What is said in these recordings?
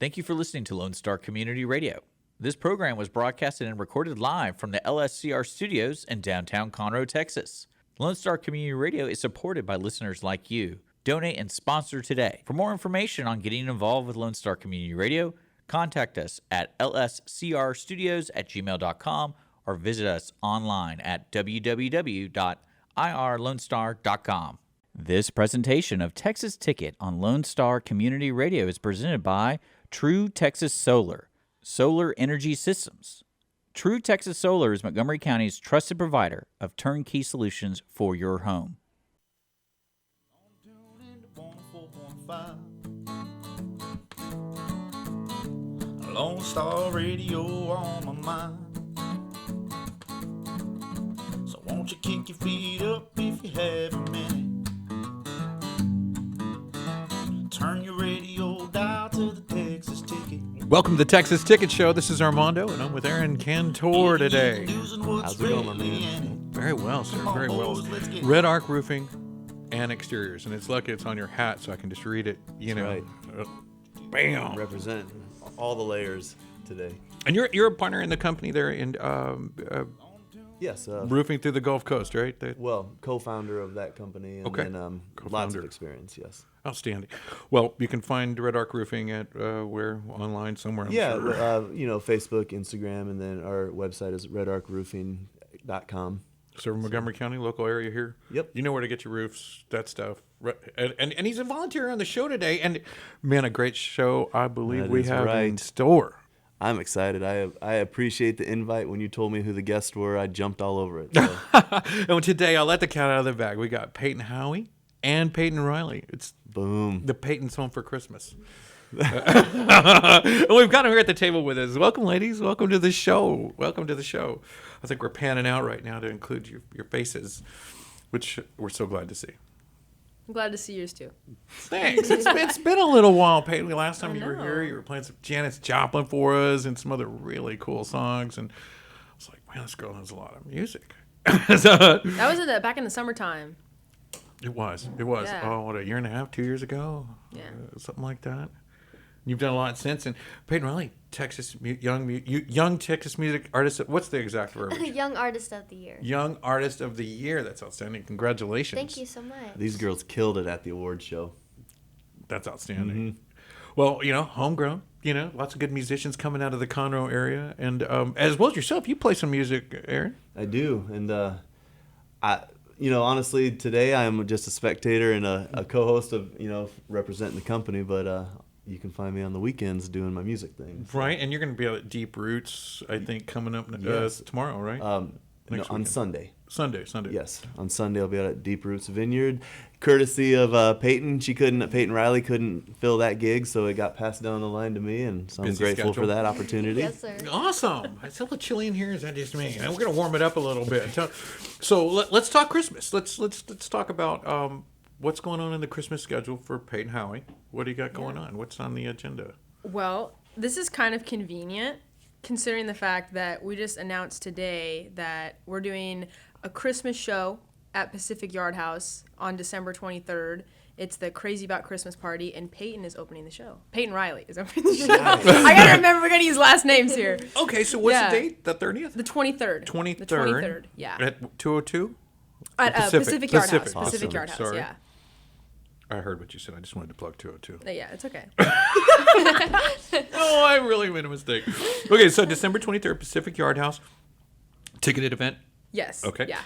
Thank you for listening to Lone Star Community Radio. This program was broadcasted and recorded live from the LSCR studios in downtown Conroe, Texas. Lone Star Community Radio is supported by listeners like you. Donate and sponsor today. For more information on getting involved with Lone Star Community Radio, contact us at lscrstudios@gmail.com or visit us online at www.irlonestar.com. This presentation of Texas Ticket on Lone Star Community Radio is presented by True Texas Solar, Solar Energy Systems. True Texas Solar is Montgomery County's trusted provider of turnkey solutions for your home. Lone Star Radio on my mind. So won't you kick your feet up if you have a minute? Turn your radio dial to the Texas Ticket. Welcome to the Texas Ticket Show. This is Armando, and I'm with Aaron Kantor today. How's it going, my man? Very well, sir. Very well. Red Arc Roofing and Exteriors, and it's lucky it's on your hat, so I can just read it. You know, right. Bam. Represent all the layers today. And you're a partner in the company there in Yes. roofing through the Gulf Coast, right? Well, co-founder of that company, and Okay. then lots Co-founder. of experience. Yes. Outstanding. Well, you can find Red Arc Roofing at where online somewhere. I'm Yeah. sure. Facebook, Instagram, and then our website is redarcroofing.com. So Montgomery County, local area here. Yep. You know where to get your roofs, that stuff. And he's a volunteer on the show today. And, man, a great show I believe That we is have in right. store. I'm excited. I appreciate the invite. When you told me who the guests were, I jumped all over it. So. And today, I'll let the cat out of the bag. We got Payton Howie and Payton Riley. It's Boom. the Payton's home for Christmas. And we've got them here at the table with us. Welcome, ladies. Welcome to the show. Welcome to the show. I think we're panning out right now to include your faces, which we're so glad to see. I'm glad to see yours too. Thanks. It's been a little while, Payton. Last time I you were know. here, you were playing some Janis Joplin for us and some other really cool songs. And I was like, man, this girl has a lot of music. That was back in the summertime. It was. Yeah. Oh, what, a year and a half, 2 years ago? Yeah. Something like that. You've done a lot since. And Payton Riley, young Texas music artist. What's the exact verbiage? Young Artist of the Year. Young Artist of the Year. That's outstanding. Congratulations. Thank you so much. These girls killed it at the award show. That's outstanding. Well, homegrown. Lots of good musicians coming out of the Conroe area. And as well as yourself, you play some music, Aaron. I do, and honestly, today I am just a spectator and a co-host of representing the company, but you can find me on the weekends doing my music thing. Right, and you're going to be out at Deep Roots, I think, coming up Yes. tomorrow, right? On weekend. Sunday. Sunday. Yes, on Sunday I'll be out at Deep Roots Vineyard, courtesy of Payton. Payton Riley couldn't fill that gig, so it got passed down the line to me, and so I'm Busy grateful schedule. for that opportunity. Yes, sir. Awesome. It's a little chilly in here. Is that just me? And we're going to warm it up a little bit. So let's talk Christmas. Let's talk about what's going on in the Christmas schedule for Payton Howie. What do you got going on? What's on the agenda? Well, this is kind of convenient considering the fact that we just announced today that we're doing a Christmas show at Pacific Yard House on December 23rd. It's the Crazy About Christmas party, and Payton is opening the show. Payton Riley is opening the show. I gotta remember, we're gonna use last names here. Okay, so what's Yeah. the date? The 30th? The 23rd. 23rd. The 23rd, yeah. At 202? At Pacific Yard House. Awesome. Pacific Yard House, Sorry. yeah. I heard what you said. I just wanted to plug 202. Yeah, it's okay. Oh, I really made a mistake. Okay, so December 23rd, Pacific Yard House. Ticketed event. Yes. Okay. Yeah.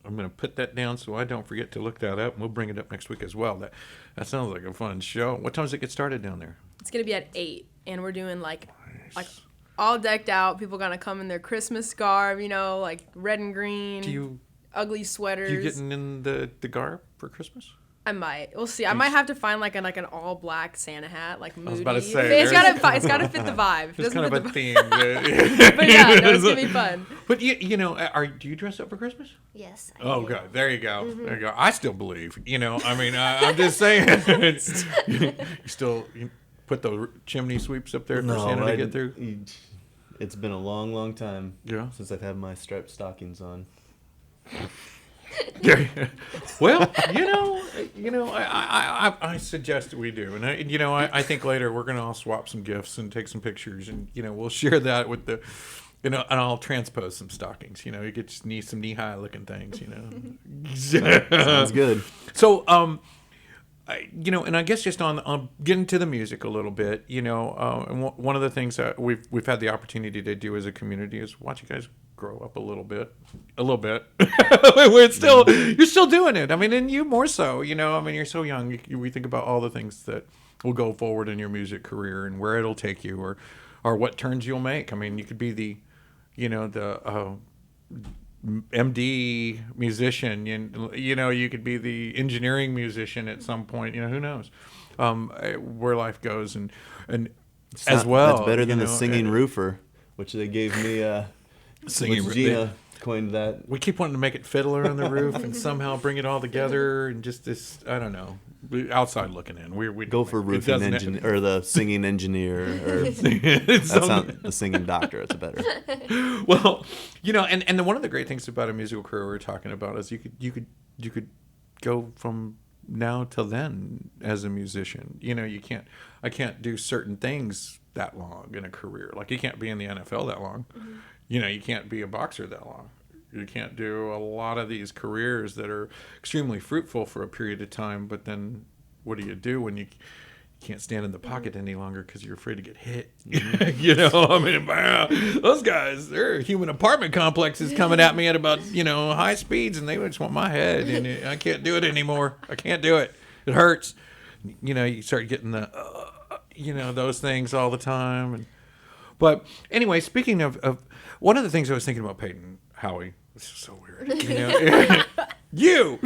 I'm going to put that down so I don't forget to look that up, and we'll bring it up next week as well. That sounds like a fun show. What time does it get started down there? It's gonna be at 8, and we're doing like all decked out. People gonna come in their Christmas garb, like red and green. Ugly sweaters. You getting in the garb for Christmas? I might. We'll see. I might have to find like an all black Santa hat, like moody. I was about to say, it's gotta fit the vibe. There's kind of a theme. But yeah, no, it's gonna be fun. But do you dress up for Christmas? Yes. Oh, God. There you go. There you go. I still believe, I'm just saying. You put the chimney sweeps up there for Santa to get through? It's been a long, long time since I've had my striped stockings on. Well, I suggest we do, and I think later we're gonna all swap some gifts and take some pictures, and we'll share that with the, and I'll transpose some stockings. You just need some knee-high looking things. Sounds good. So, and I guess just on getting to the music a little bit, and one of the things that we've had the opportunity to do as a community is watch you guys grow up a little bit. You're still doing it. I mean, and you more so. You're so young. We think about all the things that will go forward in your music career and where it'll take you, or what turns you'll make. I mean, you could be the MD musician, you could be the engineering musician at some point, who knows where life goes, and as well. That's better than the singing roofer, which they gave me, singing Gina coined that. We keep wanting to make it Fiddler on the Roof and somehow bring it all together, and just this, I don't know, outside looking in. We go for roofing engineer or the singing engineer, or that's not the singing doctor. It's better. Well, and one of the great things about a musical career we're talking about is you could go from now till then as a musician. I can't do certain things that long in a career. Like you can't be in the NFL that long. Mm-hmm. You can't be a boxer that long. You can't do a lot of these careers that are extremely fruitful for a period of time, but then what do you do when you can't stand in the pocket any longer because you're afraid to get hit? Those guys, their human apartment complex is coming at me at about, high speeds, and they just want my head, and I can't do it anymore. I can't do it. It hurts. You start getting the, those things all the time. But anyway, speaking of one of the things I was thinking about Payton Howie, this is so weird. We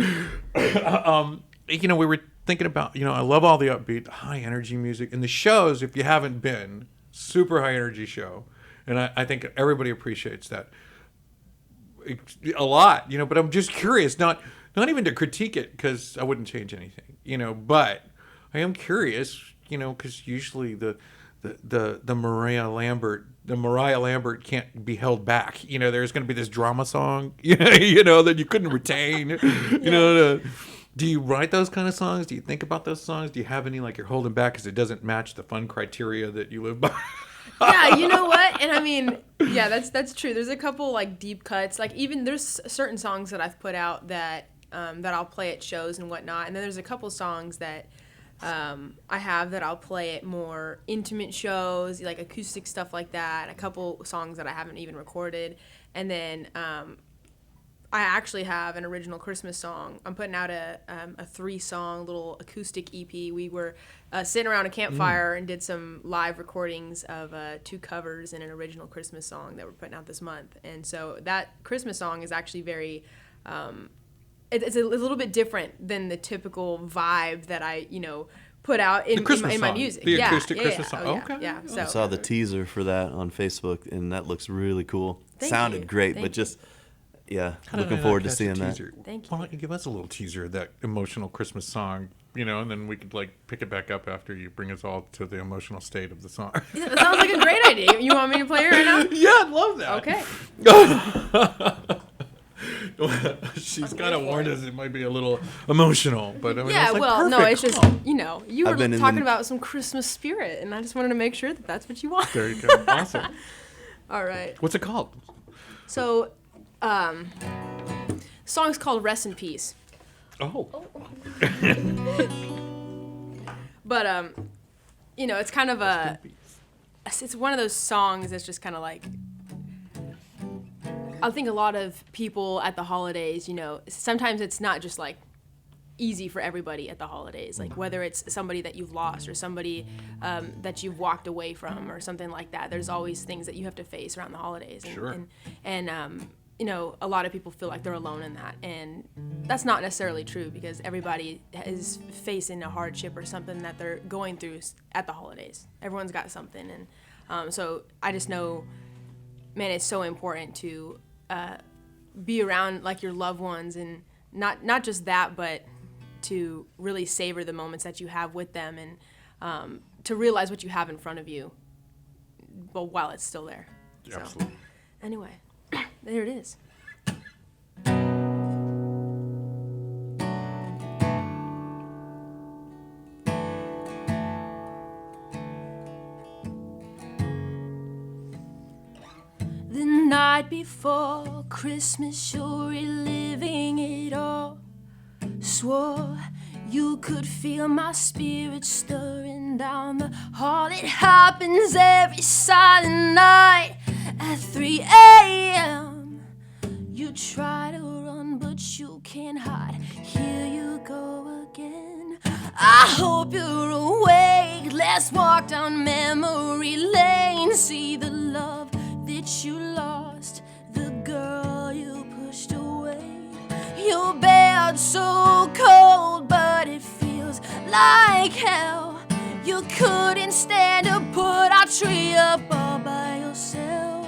were thinking about, I love all the upbeat, high energy music, and the shows. If you haven't been, super high energy show, and I think everybody appreciates that a lot. But I'm just curious, not even to critique it because I wouldn't change anything, but I am curious, because usually the Mariah Lambert can't be held back. There's going to be this drama song, that you couldn't retain. Do you write those kind of songs? Do you think about those songs? Do you have any you're holding back because it doesn't match the fun criteria that you live by? Yeah, you know what? And I mean, yeah, that's true. There's a couple deep cuts. Even there's certain songs that I've put out that I'll play at shows and whatnot. And then there's a couple songs that I have that I'll play at more intimate shows, like acoustic stuff like that. A couple songs that I haven't even recorded. And then I actually have an original Christmas song. I'm putting out a 3-song little acoustic EP. We were sitting around a campfire and did some live recordings of 2 covers and an original Christmas song that we're putting out this month. And so that Christmas song is actually very... it's a little bit different than the typical vibe that I, put out in my music. The acoustic Christmas song. Oh, okay. Yeah. So I saw the teaser for that on Facebook, and that looks really cool. Thank Sounded you. great, Thank but just, How looking did I forward not to seeing catch a that. teaser? Thank you. Why don't you give us a little teaser of that emotional Christmas song, and then we could pick it back up after you bring us all to the emotional state of the song. Yeah, that sounds like a great idea. You want me to play it right now? Yeah, I'd love that. Okay. She's kind of warned us it might be a little emotional, but I mean, Yeah, it's well, no, perfect. it's just, you were I've been in talking the- about some Christmas spirit, and I just wanted to make sure that that's what you want. There you go. Awesome. All right. What's it called? So, song's called Rest in Peace. Oh. But, it's kind of it's one of those songs that's just kind of I think a lot of people at the holidays, sometimes it's not just easy for everybody at the holidays, whether it's somebody that you've lost or somebody that you've walked away from or something like that. There's always things that you have to face around the holidays. Sure. And a lot of people feel like they're alone in that. And that's not necessarily true because everybody is facing a hardship or something that they're going through at the holidays. Everyone's got something. And so I just know, man, it's so important to be around your loved ones and not just that, but to really savor the moments that you have with them and to realize what you have in front of you, but while it's still there. Absolutely. So, anyway, there it is. night before Christmas, you're reliving it all. Swore you could feel my spirit stirring down the hall. It happens every silent night at 3 a.m. You try to run, but you can't hide. Here you go again. I hope you're awake. Let's walk down memory lane. See the love that you lost, the girl you pushed away. Your bed's so cold, but it feels like hell. You couldn't stand to put our tree up all by yourself.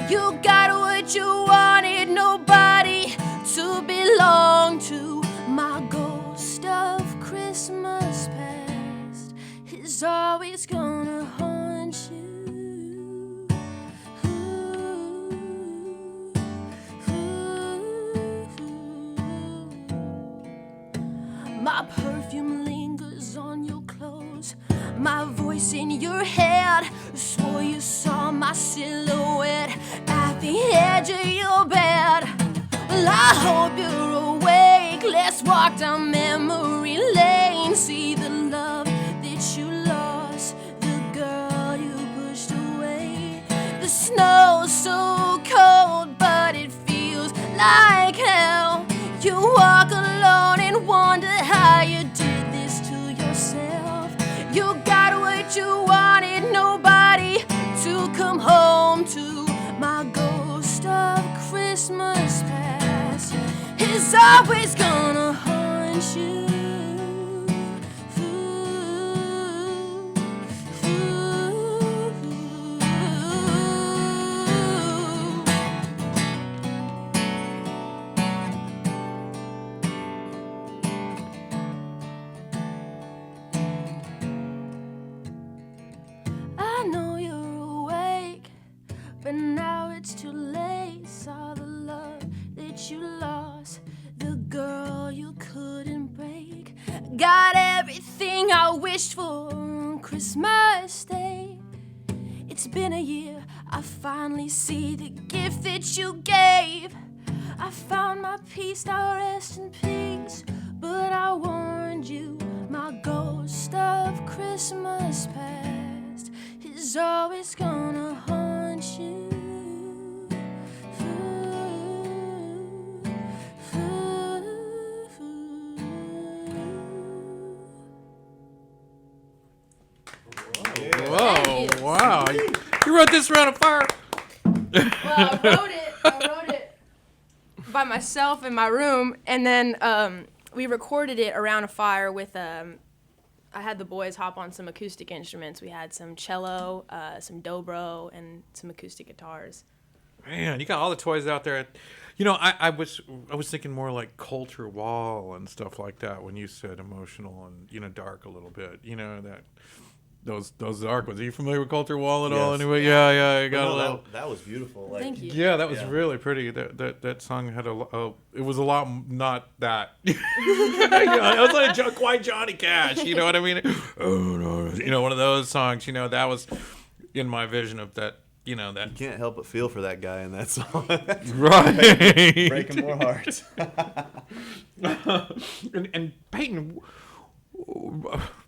You got what you wanted, nobody to belong to. My ghost of Christmas past is always gonna haunt you. My perfume lingers on your clothes, my voice in your head. Swore you saw my silhouette at the edge of your bed. Well, I hope you're awake. Let's walk down memory lane. See the love that you lost, the girl you pushed away. The snow's so cold, but it feels like hell. You walk alone and wonder how you did this to yourself. You got what you wanted, nobody to come home to. My ghost of Christmas past is always gonna haunt you. I know you're awake, but now it's too late. Saw the love that you lost, the girl you couldn't break. Got everything I wished for on Christmas Day. It's been a year, I finally see the gift that you gave. I found my peace, now rest in peace. But I warned you, my ghost of Christmas past is always gonna haunt you. Whoa, wow. You wrote this around a fire. Well, I wrote it by myself in my room, and then we recorded it around a fire with I had the boys hop on some acoustic instruments. We had some cello, some dobro, and some acoustic guitars. Man, you got all the toys out there. You know, I was thinking more like Culture Wall and stuff like that when you said emotional and, you know, dark a little bit. You know, that those dark ones. Are you familiar with Culture Wall at all? Yes. Anyway, yeah, I got No, a little. that was beautiful. Like, Thank you. Yeah, that was Yeah. really pretty. That song had it was a lot not that. It was like quite Johnny Cash. You know what I mean? Oh no, you know, one of those songs. You know, that was in my vision of that. You know that. Can't help but feel for that guy in that song. Right. Breaking more hearts. and Payton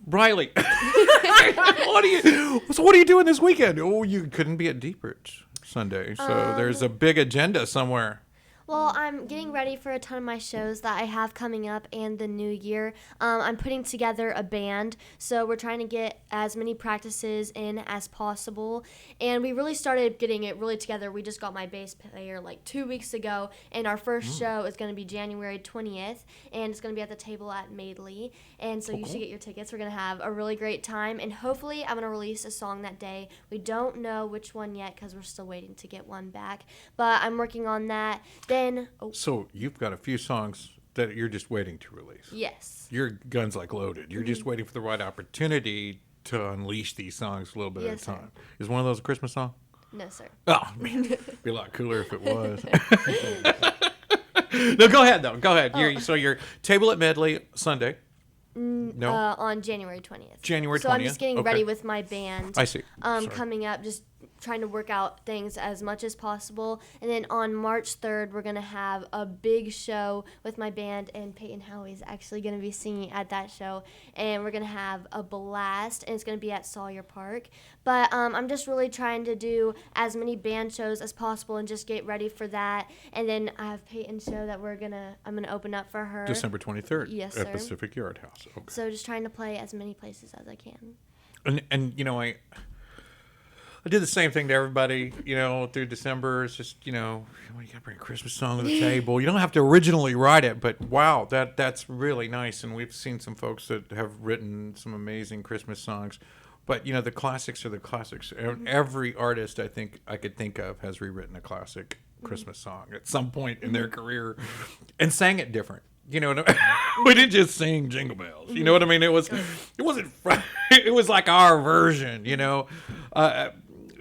Riley, what are you doing this weekend? Oh, you couldn't be at Deep Roots Sunday, so there's a big agenda somewhere. Well, I'm getting ready for a ton of my shows that I have coming up and the new year. I'm putting together a band, so we're trying to get as many practices in as possible. And we really started getting it really together. We just got my bass player like 2 weeks ago, and our first show is going to be January 20th, and it's going to be at the table at Madeley. And so you should get your tickets. We're going to have a really great time, and hopefully I'm going to release a song that day. We don't know which one yet because we're still waiting to get one back, but I'm working on that. Then, So you've got a few songs that you're just waiting to release. yes. Your gun's like loaded. You're just waiting for the right opportunity to unleash these songs a little bit Yes, at sir. a time. Is one of those a Christmas song? No, sir. Oh, man. Be a lot cooler if it was. No, go ahead, though. Go ahead. So your table at Medley Sunday. No? On January 20th. January So I'm 20th? just getting Okay. ready with my band. I see. Sorry. Coming up, just trying to work out things as much as possible. And then on March 3rd, we're going to have a big show with my band, and Payton Howie is actually going to be singing at that show. And we're going to have a blast, and it's going to be at Sawyer Park. But I'm just really trying to do as many band shows as possible and just get ready for that. And then I have Payton's show that I'm going to open up for her. December 23rd. Yes, at sir. Pacific Yard House. Okay. So just trying to play as many places as I can. And you know, I did the same thing to everybody, you know, through December. It's just, you know, you got to bring a Christmas song to the table. You don't have to originally write it, but wow, that's really nice. And we've seen some folks that have written some amazing Christmas songs. But, you know, the classics are the classics. Every artist I think I could think of has rewritten a classic Christmas song at some point in their career and sang it different. You know, we didn't just sing Jingle Bells. You know what I mean? It wasn't. It was like our version. You know,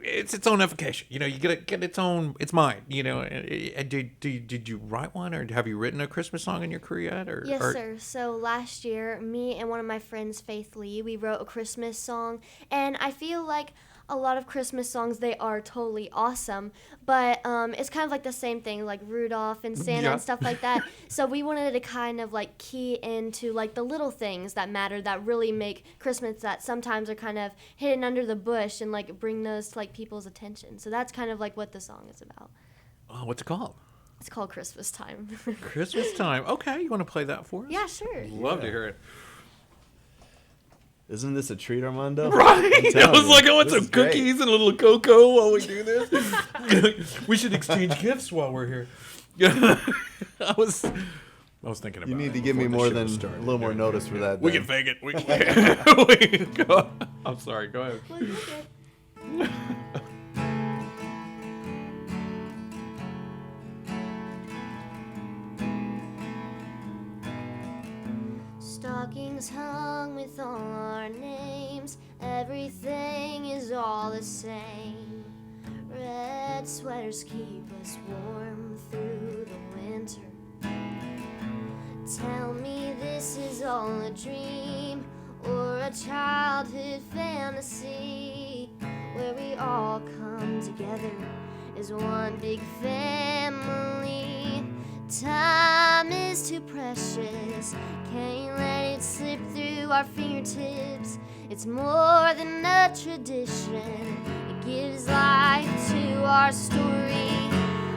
it's its own edification. You know, you get its own. It's mine. You know, did you write one, or have you written a Christmas song in your career yet? Yes, sir. So last year, me and one of my friends, Faith Lee, we wrote a Christmas song, and I feel like a lot of Christmas songs, they are totally awesome, but it's kind of like the same thing, like Rudolph and Santa and stuff like that. So we wanted to kind of like key into like the little things that matter, that really make Christmas, that sometimes are kind of hidden under the bush, and like bring those to like people's attention. So that's kind of like what the song is about. Oh, what's it called? It's called Christmas Time. Christmas Time. Okay, you want to play that for us? Yeah, sure. Love to hear it. Isn't this a treat, Armando? Right. I was like, I want This some is great. cookies and a little cocoa while we do this. We should exchange gifts while we're here. I was thinking about it. You need to give me before the more show than started. a little more notice for that. We then. can fake it. We can go. I'm sorry. Go ahead. Well, you're good. Stockings hung with all our names. Everything is all the same. Red sweaters keep us warm through the winter. Tell me this is all a dream or a childhood fantasy, where we all come together as one big family. Time is too precious, can't let it slip through our fingertips. It's more than a tradition, it gives life to our story.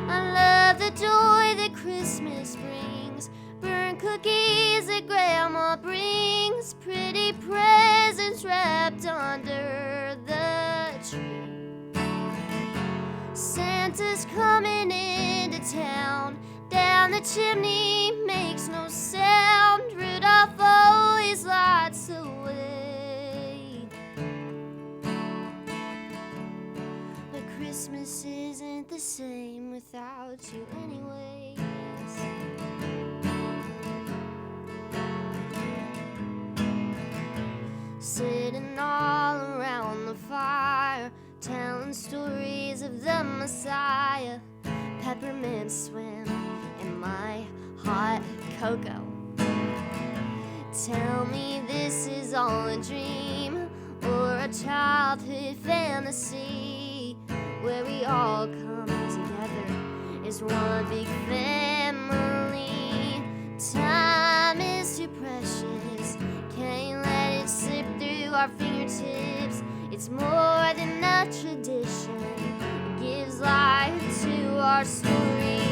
I love the joy that Christmas brings, burnt cookies that Grandma brings, pretty presents wrapped under the tree. Santa's coming into town, down the chimney makes no sound. Rudolph always lights the way. But Christmas isn't the same without you anyways. Sitting all around the fire, telling stories of the Messiah. Peppermint swim in my hot cocoa. Tell me this is all a dream or a childhood fantasy, where we all come together as one big family. Time is too precious, can't let it slip through our fingertips. It's more than a tradition, it gives life to our story.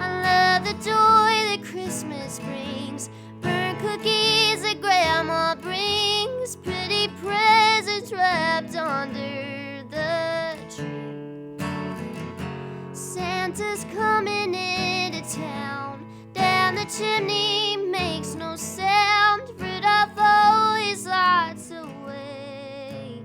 I love the joy that Christmas brings, burnt cookies that Grandma brings, pretty presents wrapped under the tree. Santa's coming into town, down the chimney makes no sound. Rudolph always lights the way.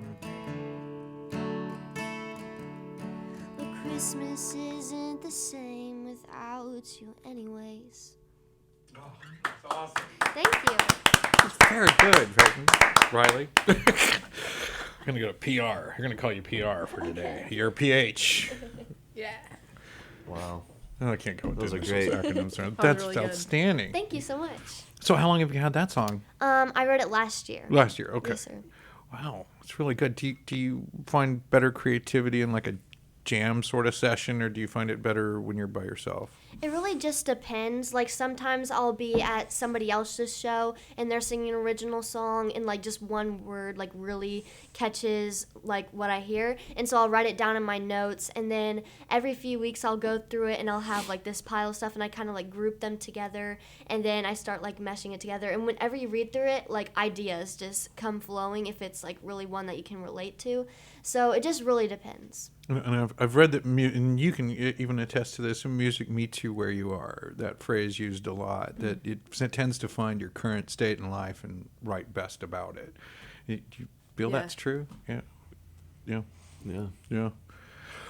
But Christmas isn't the same without you anyways. Oh, that's awesome. Thank you. It's very good, Payton Riley. I'm going to go to PR. You're going to call you PR for today. You're PH. Yeah. Wow. Oh, I can't go with Those those are great. acronyms. That's really good. outstanding. Thank you so much. So how long have you had that song? I wrote it last year. Last year. Okay. Yes, sir. Wow, it's really good. Do you find better creativity in like a jam sort of session, or do you find it better when you're by yourself? It really just depends. Like sometimes I'll be at somebody else's show and they're singing an original song and like just one word like really catches like what I hear, and so I'll write it down in my notes, and then every few weeks I'll go through it and I'll have like this pile of stuff and I kind of like group them together, and then I start like meshing it together, and whenever you read through it, like ideas just come flowing if it's like really one that you can relate to. So it just really depends. And I've read that, and you can even attest to this, music meets you where you are. That phrase used a lot, that it tends to find your current state in life and write best about it. Do you feel that's true? Yeah.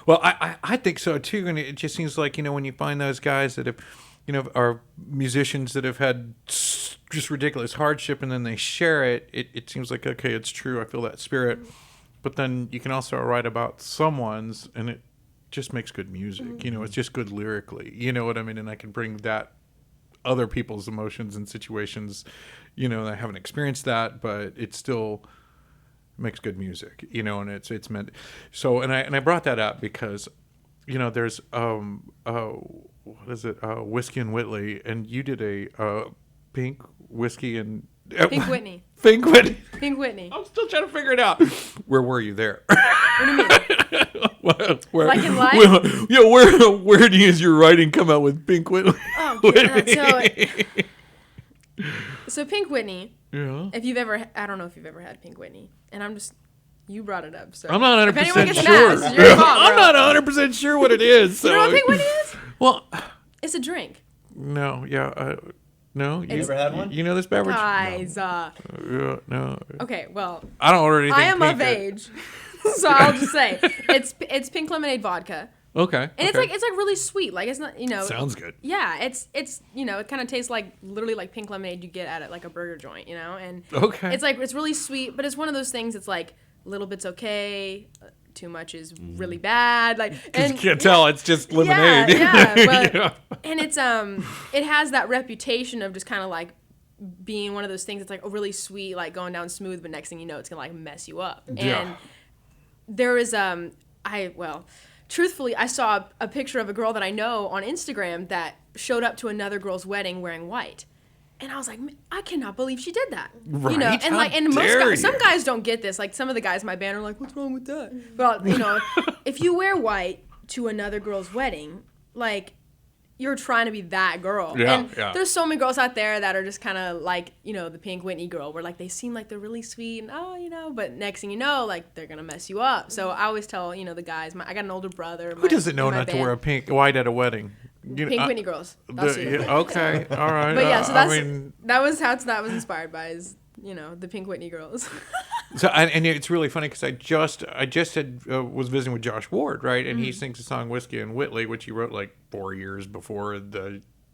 Well, I think so too, and it just seems like, when you find those guys that have, are musicians that have had just ridiculous hardship, and then they share it, it seems like, okay, it's true, I feel that spirit. But then you can also write about someone's, and it just makes good music. It's just good lyrically. You know what I mean? And I can bring that other people's emotions and situations. I haven't experienced that, but it still makes good music. And it's meant. So and I brought that up because, there's what is it? Whiskey and Whitley, and you did a Pink Whiskey and. Pink Whitney. Pink Whitney. Pink Whitney. I'm still trying to figure it out. Where were you there? What do you mean? where, Like in life? Where does your writing come out with Pink Whitney? Oh, so Pink Whitney. Yeah. If you've ever, I don't know if you've ever had Pink Whitney, and you brought it up. So I'm not 100% if anyone gets sure. an ass, your fault, I'm bro. not 100% sure what it is. So. You know what Pink Whitney is? Well, It's a drink. no, yeah, no. You ever had one? You know this beverage? Guys, Yeah, no. okay, well, I don't order anything. I am pink of age, so I'll just say it's pink lemonade vodka, Okay. and it's like really sweet. Like it's not, Sounds good. Yeah, it's it kind of tastes like literally like pink lemonade you get at like a burger joint, and Okay. it's really sweet, but it's one of those things. It's like a little bit's okay, too much is really bad. Like, Because and you can't tell, it's just lemonade. Yeah, but, Yeah. and it's it has that reputation of just kind of like being one of those things that's like really sweet, like going down smooth, but next thing you know, it's gonna like mess you up. Yeah. And there is truthfully, I saw a picture of a girl that I know on Instagram that showed up to another girl's wedding wearing white. And I was like, I cannot believe she did that. Right? And How like, and most dare guys, some you? guys don't get this. Like some of the guys in my band are like, what's wrong with that? Well, if you wear white to another girl's wedding, like you're trying to be that girl. Yeah, and yeah. there's so many girls out there that are just kind of like, the Pink Whitney girl, where like they seem like they're really sweet and but next thing you know, like they're gonna mess you up. So I always tell the guys, I got an older brother. Who doesn't know not to wear a white at a wedding? Pink Whitney girls. That's who. Okay, all right. But yeah, so I mean, that was how that was inspired by is the Pink Whitney girls. so and it's really funny because I just was visiting with Josh Ward, right, and he sings the song "Whiskey and Whitley," which he wrote like 4 years before and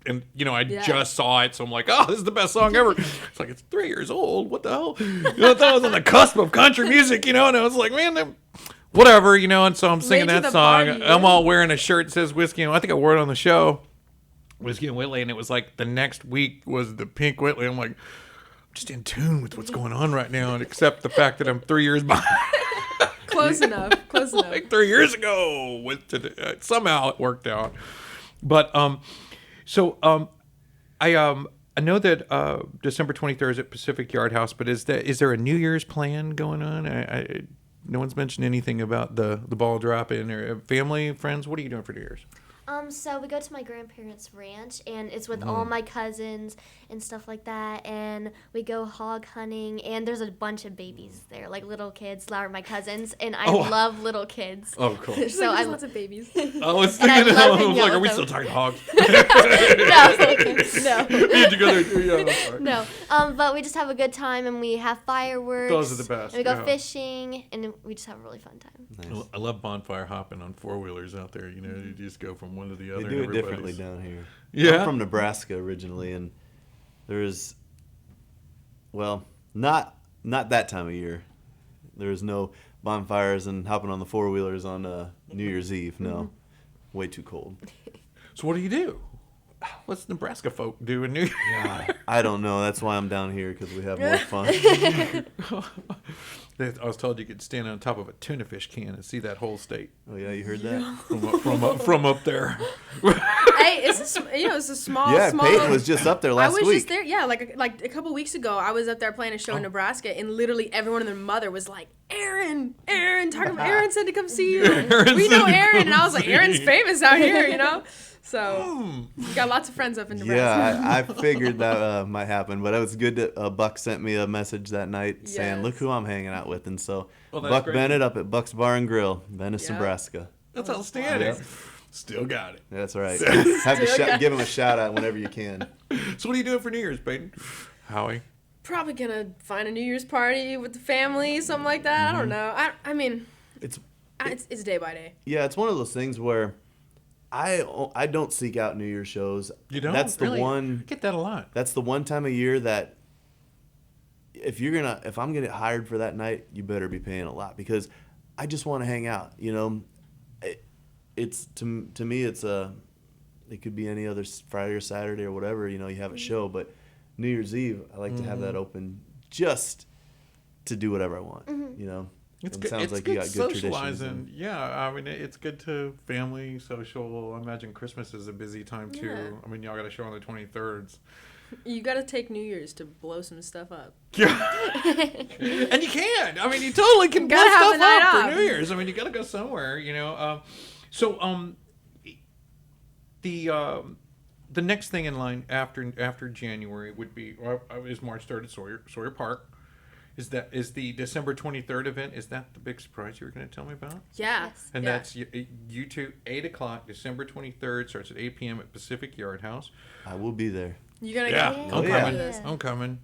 I just saw it, so I'm like, oh, this is the best song ever. It's like it's 3 years old. What the hell? I thought I was on the cusp of country music, and I was like, man, whatever, and so I'm singing Late to that the song. party. I'm all wearing a shirt that says "Whiskey," and I think I wore it on the show, "Whiskey and Whitley," and it was like the next week was the Pink Whitley. I'm like, I'm just in tune with what's going on right now, and accept the fact that I'm 3 years behind. Close enough. Like 3 years ago, somehow it worked out. But I know that December 23rd is at Pacific Yard House, but is there a New Year's plan going on? No one's mentioned anything about the ball drop-in or family, friends. What are you doing for New Year's? So we go to my grandparents' ranch, and it's with all my cousins and stuff like that, and we go hog hunting, and there's a bunch of babies there, like little kids that are my cousins, and I love little kids. Oh, cool. So I lots of babies. I was And I thinking, love I hanging was like, out are we with still them. talking hogs? no. You go there too, yeah. I'm sorry. No, but we just have a good time, and we have fireworks. Those are the best, And we go yeah. fishing, and we just have a really fun time. Nice. I love bonfire hopping on four-wheelers out there. You just go from one to the other. They do and it differently everybody's- down here. Yeah? I'm from Nebraska originally, and there's, well, not that time of year. There's no bonfires and hopping on the four-wheelers on New Year's Eve. No, way too cold. So what do you do? What's Nebraska folk do in New Year? I don't know. That's why I'm down here, because we have more fun. I was told you could stand on top of a tuna fish can and see that whole state Oh yeah, you heard that? from up there. Hey, it's a small. Yeah, small. Payton was just up there last I was week. just there. Yeah, like a couple weeks ago, I was up there playing a show in Nebraska, and literally everyone and their mother was like, Aaron, talking about Aaron said to come see you. We know Aaron, and I was like, Aaron's famous out here, you know. So we got lots of friends up in Nebraska. Yeah, I figured that might happen, but it was good that Buck sent me a message that night saying, "Look who I'm hanging out with," and so Buck great. Bennett up at Buck's Bar and Grill, Venice, Yep. Nebraska. That's outstanding. Yep. Still got it. That's right. Have to give him a shout out whenever you can. So what are you doing for New Year's, Payton? Howie? Probably gonna find a New Year's party with the family, something like that. I don't know. I mean, It's it's day by day. Yeah, it's one of those things where I don't seek out New Year's shows. You don't? That's the Really? one. I get that a lot. That's the one time of year that if I'm gonna get hired for that night, you better be paying a lot because I just want to hang out. You know, it's to me it could be any other Friday or Saturday or whatever. You know, you have a show, but New Year's Eve I like to have that open just to do whatever I want. You know. It's It good. sounds It's like good you got good traditions. socializing. Yeah, I mean, it's good to family, social. I imagine Christmas is a busy time too. Yeah. I mean, y'all got a show on the 23rd. You gotta take New Year's to blow some stuff up. And you can. I mean, you totally can blow Gotta have stuff a night up off. for New Year's. I mean, you got to go somewhere, you know. The next thing in line after January would be is March 3rd at Sawyer Park. Is the December 23rd event? Is that the big surprise you were going to tell me about? Yeah. Yes. And Yeah. that's YouTube 8 o'clock, December 23rd, starts at 8 p.m. at Pacific Yard House. I will be there. You gotta Yeah, get I'm yeah. coming. Yeah. I'm coming.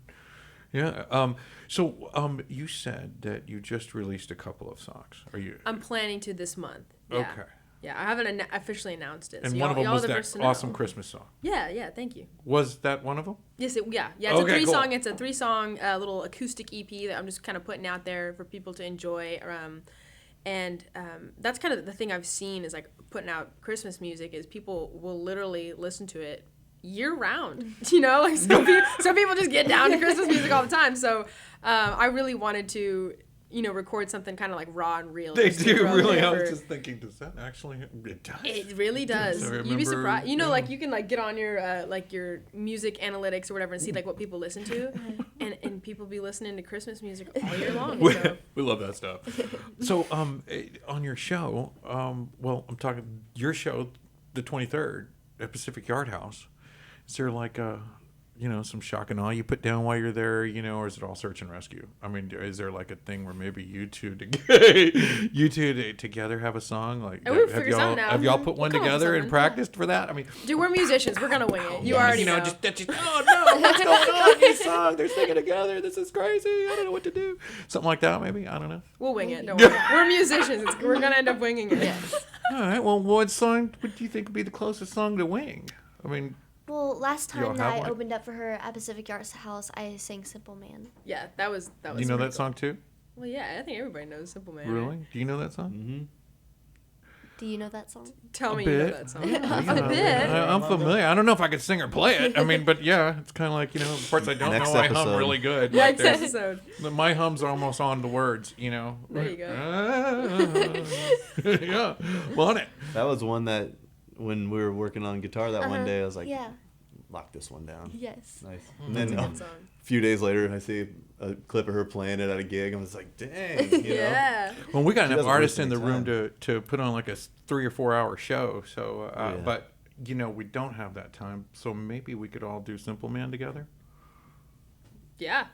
Yeah. So you said that you just released a couple of songs. Are you? I'm planning to this month. Yeah. Okay. Yeah, I haven't officially announced it. And so one of them y'all was are the that first to know. awesome Christmas song. Yeah, thank you. Was that one of them? Yes, it's a Okay, cool. three-song. It's a three-song little acoustic EP that I'm just kind of putting out there for people to enjoy. That's kind of the thing I've seen is like putting out Christmas music is people will literally listen to it year round. You know, like some people just get down to Christmas music all the time. So I really wanted to, record something kind of like raw and real. They just to do throw really. there I was for- just thinking, does that actually? It does. It really does. I You'd be remember- surprised. yeah. Like you can like get on your your music analytics or whatever and see like what people listen to, and people be listening to Christmas music all year long. So. We love that stuff. So, on your show, well, I'm talking your show, the 23rd at Pacific Yard House. Is there like some shock and awe you put down while you're there, or is it all search and rescue? I mean, is there like a thing where maybe you two together have a song? Like, And we'll figure something out. have y'all put one We'll come up with together and something. practiced for that? I mean, Dude, we're musicians. We're gonna wing it. You already know. oh no, what's going on? This song, they're singing together. This is crazy. I don't know what to do. Something like that, maybe. I don't know. We'll wing it. Don't worry. We're musicians. We're gonna end up winging it. All right. Well, what song would you think would be the closest song to wing? I mean, Well, last Y'all time that have I one? opened up for her at Pacific Yards House, I sang Simple Man. Yeah, that was. you know pretty that song too? cool. Well, yeah, I think everybody knows Simple Man. Really? Do you know that song? Mm-hmm. Do you know that song? Tell me bit. you know that song. A bit. I'm familiar. I don't know if I could sing or play it. I mean, but yeah, it's kind of like, the parts I don't Next know, I hum episode. really good. Next Like, episode. my hums are almost on the words, There you go. Yeah, want it. That was one that when we were working on guitar that one day, I was like, Yeah. lock this one down. Yes. Nice. And then Good song. a few days later, I see a clip of her playing it at a gig. I was like, dang. Yeah. Well, we got She enough doesn't artists waste in the any room time. to put on like a 3 or 4 hour show. So, Yeah. but we don't have that time. So maybe we could all do Simple Man together. Yeah.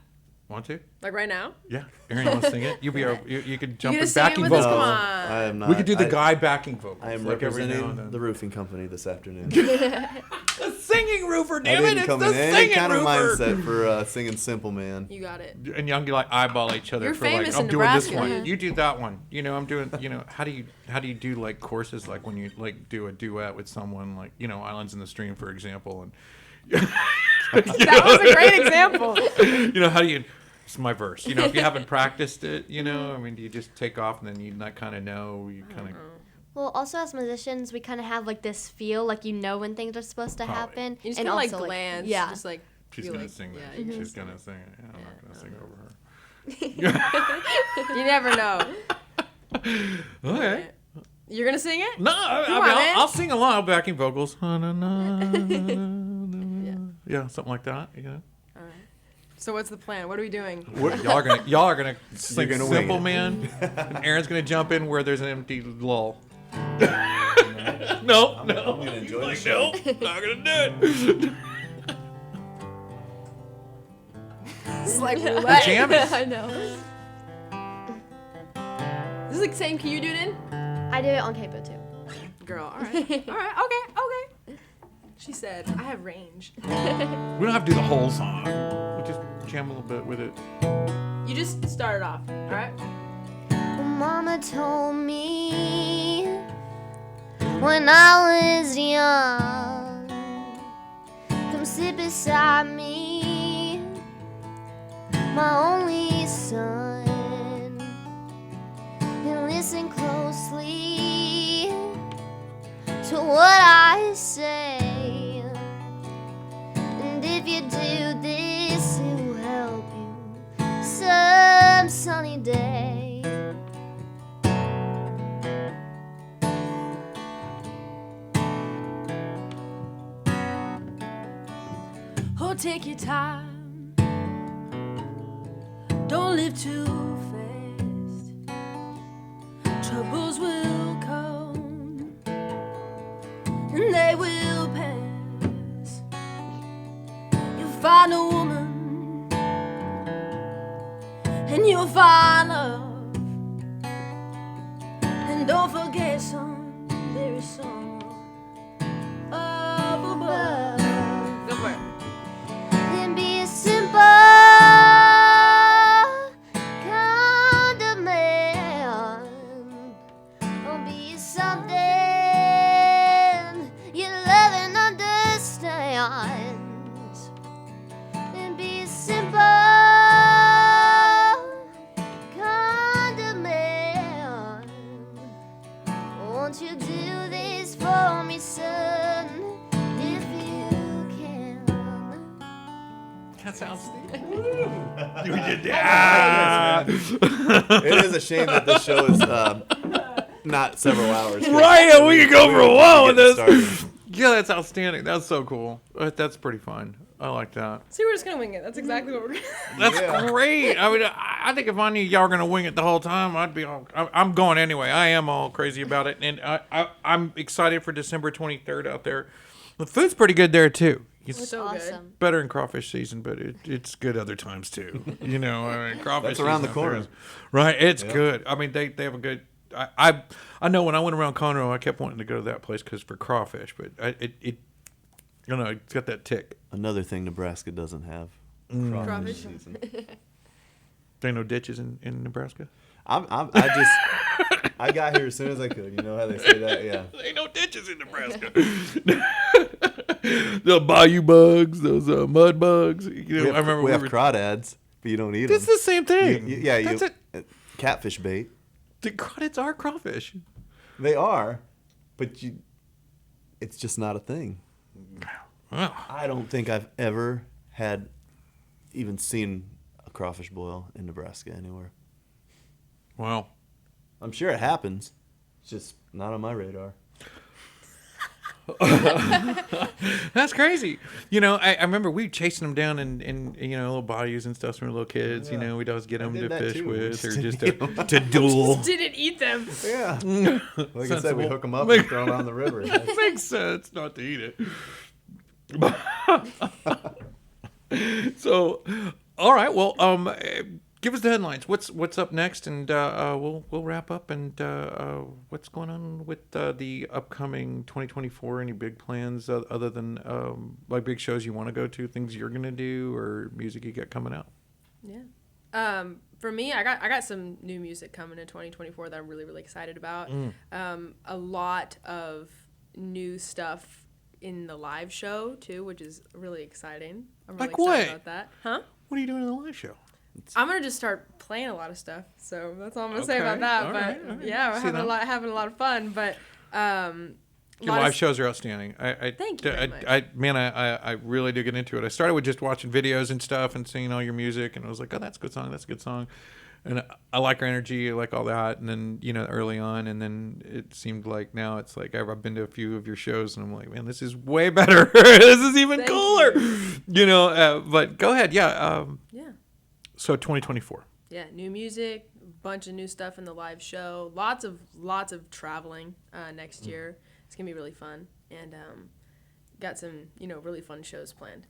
Want to? Like right now. Yeah. Aaron, you want to sing it? You could jump gonna in sing it backing with us? vocals. Come on. I am not. We could do the guy backing vocals. I am like every now and representing then. the roofing company this afternoon. The singing roofer, I damn it! didn't It's come the in any singing kind of roofer. mindset for singing Simple Man. You got it. And y'all can like eyeball each other You're for like, famous I'm in doing this Nebraska. one. You do that one. I'm doing. How do you do like courses like when you like do a duet with someone like Islands in the Stream for example and. That was a great example. How do you? It's my verse. If you haven't practiced it, I mean, do you just take off and then you not kind of know? You kind of. Well, also as musicians, we kind of have like this feel, like when things are supposed to Probably. happen. You just and kind of like also, glance. yeah. Just like. She's feel gonna like- sing that. yeah, you She's can gonna sing it. Yeah, I'm not gonna sing over her. You never know. Okay. You're gonna sing it? No, Come on, man. I'll sing along backing vocals. Yeah. Yeah, something like that. Yeah. All right. So what's the plan? What are we doing? Y'all are gonna sing gonna wing Simple it. Man, and Aaron's gonna jump in where there's an empty lull. No, I'm gonna enjoy the no, not gonna do it. It's like roulette. Pajamas. I know. This is like saying, can you do it in? I do it on capo too. Girl, all right. All right, okay. She said, I have range. We don't have to do the whole song. We'll just jam a little bit with it. You just start it off, all right? Mama told me when I was young, come sit beside me, my only son, and listen closely to what I say. And if you do this, it will help you some sunny day. Oh, take your time. Don't live too fast. Troubles will come and they will pass. You'll find a woman and you'll find love. And don't forget, son, there is someone up above. Go for it. And be a simple kind of man. Or be something you love and understand. And be a simple kind of man. Won't you do this for me, son? If you can. That sounds. You did that. It is a shame that this show is not several hours. Right, yeah, we could go for a while with this. Started. Yeah, that's outstanding. That's so cool. That's pretty fun. I like that. See, we're just gonna wing it. That's exactly what we're gonna That's Yeah. great. I mean, I think if I knew y'all were gonna wing it the whole time, I'd be all. I'm going anyway. I am all crazy about it, and I'm excited for December 23rd out there. The food's pretty good there too. It's So good. Awesome. better in crawfish season, but it's good other times too. You know, I mean, crawfish. That's around season the out there corner. is- right? It's good. I mean, they have a good. I know when I went around Conroe, I kept wanting to go to that place because for crawfish, but it you know, it's got that tick. Another thing Nebraska doesn't have. Crawfish. Season. There ain't no ditches in Nebraska. I got here as soon as I could. You know how they say that? Yeah. There ain't no ditches in Nebraska. The bayou bugs, those mud bugs. You know, I remember we have were. crawdads, but you don't eat them. It's the same thing. That's it. Catfish bait. The crawdads are crawfish. They are, but it's just not a thing. Well, I don't think I've ever even seen a crawfish boil in Nebraska anywhere. well, I'm sure it happens. It's just not on my radar. that's crazy. You know, I remember we chasing them down in you know, little bayous and stuff when we were little kids. Yeah. You know, we'd always get them did to that fish too. with Just or didn't just eat 'em. to duel. Didn't eat them. Yeah. Like I said, we Sensible. hook them up and throw them on the river. Makes sense not to eat it. So, all right. Well, give us the headlines. What's up next, and we'll wrap up. And what's going on with the upcoming 2024? Any big plans other than like big shows you want to go to, things you're gonna do, or music you got coming out? Yeah. For me, I got some new music coming in 2024 that I'm really, really excited about. A lot of new stuff in the live show too, which is really exciting. I'm really Like excited what? about that. Huh? What are you doing in the live show? I'm gonna just start playing a lot of stuff. So that's all I'm gonna say Okay. about that. All but right. All right. yeah, we're See that. having a lot of fun. But Your live shows are outstanding. Thank you very much. I really do get into it. I started with just watching videos and stuff and seeing all your music, and I was like, oh, that's a good song. That's a good song. And I like your energy. I like all that. And then, early on, and then it seemed like now it's like I've been to a few of your shows, and I'm like, man, this is way better. This is even cooler. But go ahead. Yeah. Yeah. So 2024. Yeah, new music, bunch of new stuff in the live show, lots of traveling next year. It's gonna be really fun, and got some really fun shows planned.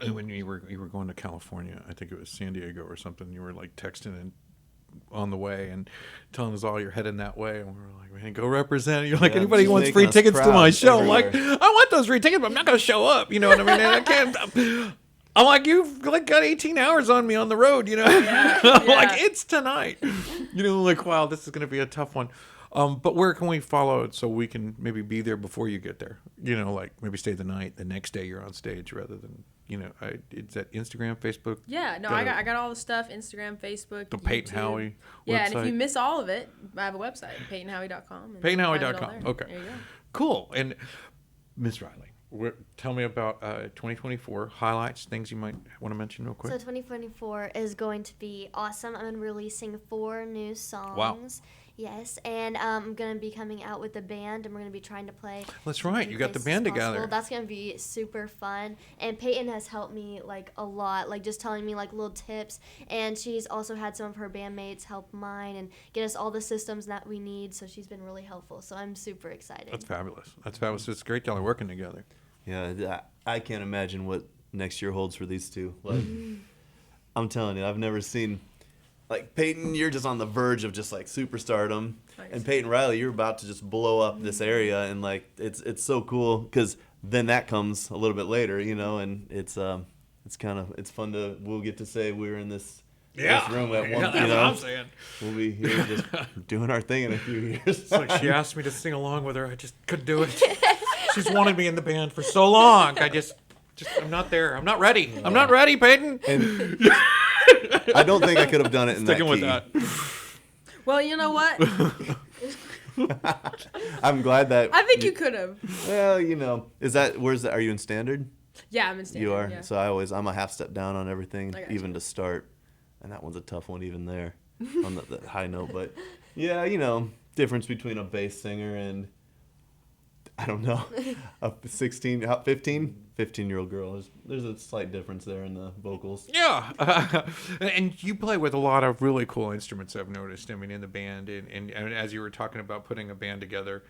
And when you were going to California, I think it was San Diego or something, you were like texting and on the way and telling us all you're heading that way, and we were like, man, go represent. You're like, anybody who wants free tickets to my show, I'm like, I want those free tickets, but I'm not gonna show up. You know what I mean? And I can't. I'm like, you've got 18 hours on me on the road, Yeah, I'm like, it's tonight. Like, wow, this is gonna be a tough one. But where can we follow it so we can maybe be there before you get there? Like maybe stay the night, the next day you're on stage rather than, it's at Instagram, Facebook. Yeah, no, I got all the stuff, Instagram, Facebook, The YouTube. Payton Howie Yeah, website. And if you miss all of it, I have a website, PaytonHowie.com. PaytonHowie.com. Okay. There you go. Cool. And Miss Riley, tell me about 2024 highlights, things you might want to mention real quick. So 2024 is going to be awesome. I'm releasing 4 new songs. Wow. Yes, and I'm going to be coming out with the band, and we're going to be trying to play. That's right. You got the band together. That's going to be super fun. And Payton has helped me, a lot, just telling me, little tips. And she's also had some of her bandmates help mine and get us all the systems that we need. So she's been really helpful. So I'm super excited. That's fabulous. It's great y'all are working together. Yeah, I can't imagine what next year holds for these two. Like, I'm telling you, I've never seen... Like, Payton, you're just on the verge of just, superstardom. Nice. And Payton Riley, you're about to just blow up this area. And, it's so cool because then that comes a little bit later, and it's fun to, we'll get to say we're in this room at one, that's what I'm saying. We'll be here just doing our thing in a few years. It's like she asked me to sing along with her. I just couldn't do it. She's wanted me in the band for so long. I'm not there. I'm not ready. I'm not ready, Payton. And I don't think I could have done it in that key. Sticking with that. Well, you know what? I'm glad that... I think you could have. Well, are you in standard? Yeah, I'm in standard. You are? Yeah. So I'm a half step down on everything, I gotcha. even to start. And that one's a tough one even there on the high note. But, yeah, difference between a bass singer and, I don't know, a 15-year-old girl. There's a slight difference there in the vocals. Yeah. And you play with a lot of really cool instruments, I've noticed. I mean, in the band. And as you were talking about putting a band together,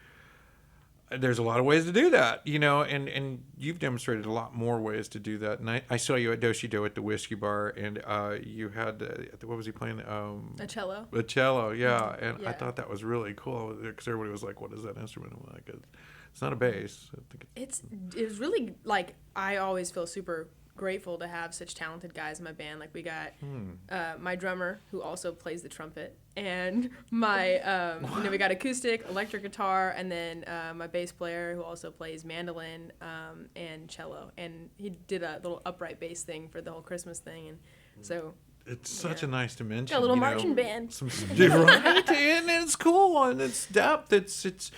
there's a lot of ways to do that, and you've demonstrated a lot more ways to do that. And I saw you at Do at the Whiskey Bar, and you had, what was he playing? A cello. A cello, yeah. And Yeah. I thought that was really cool because everybody was like, what is that instrument? I'm like, it's not a bass. I think It was really, I always feel super grateful to have such talented guys in my band. We got my drummer who also plays the trumpet, and my we got acoustic, electric guitar, and then my bass player who also plays mandolin and cello, and he did a little upright bass thing for the whole Christmas thing, and so it's such a nice dimension. got a little marching band. Right, and it's cool, and it's depth. It's.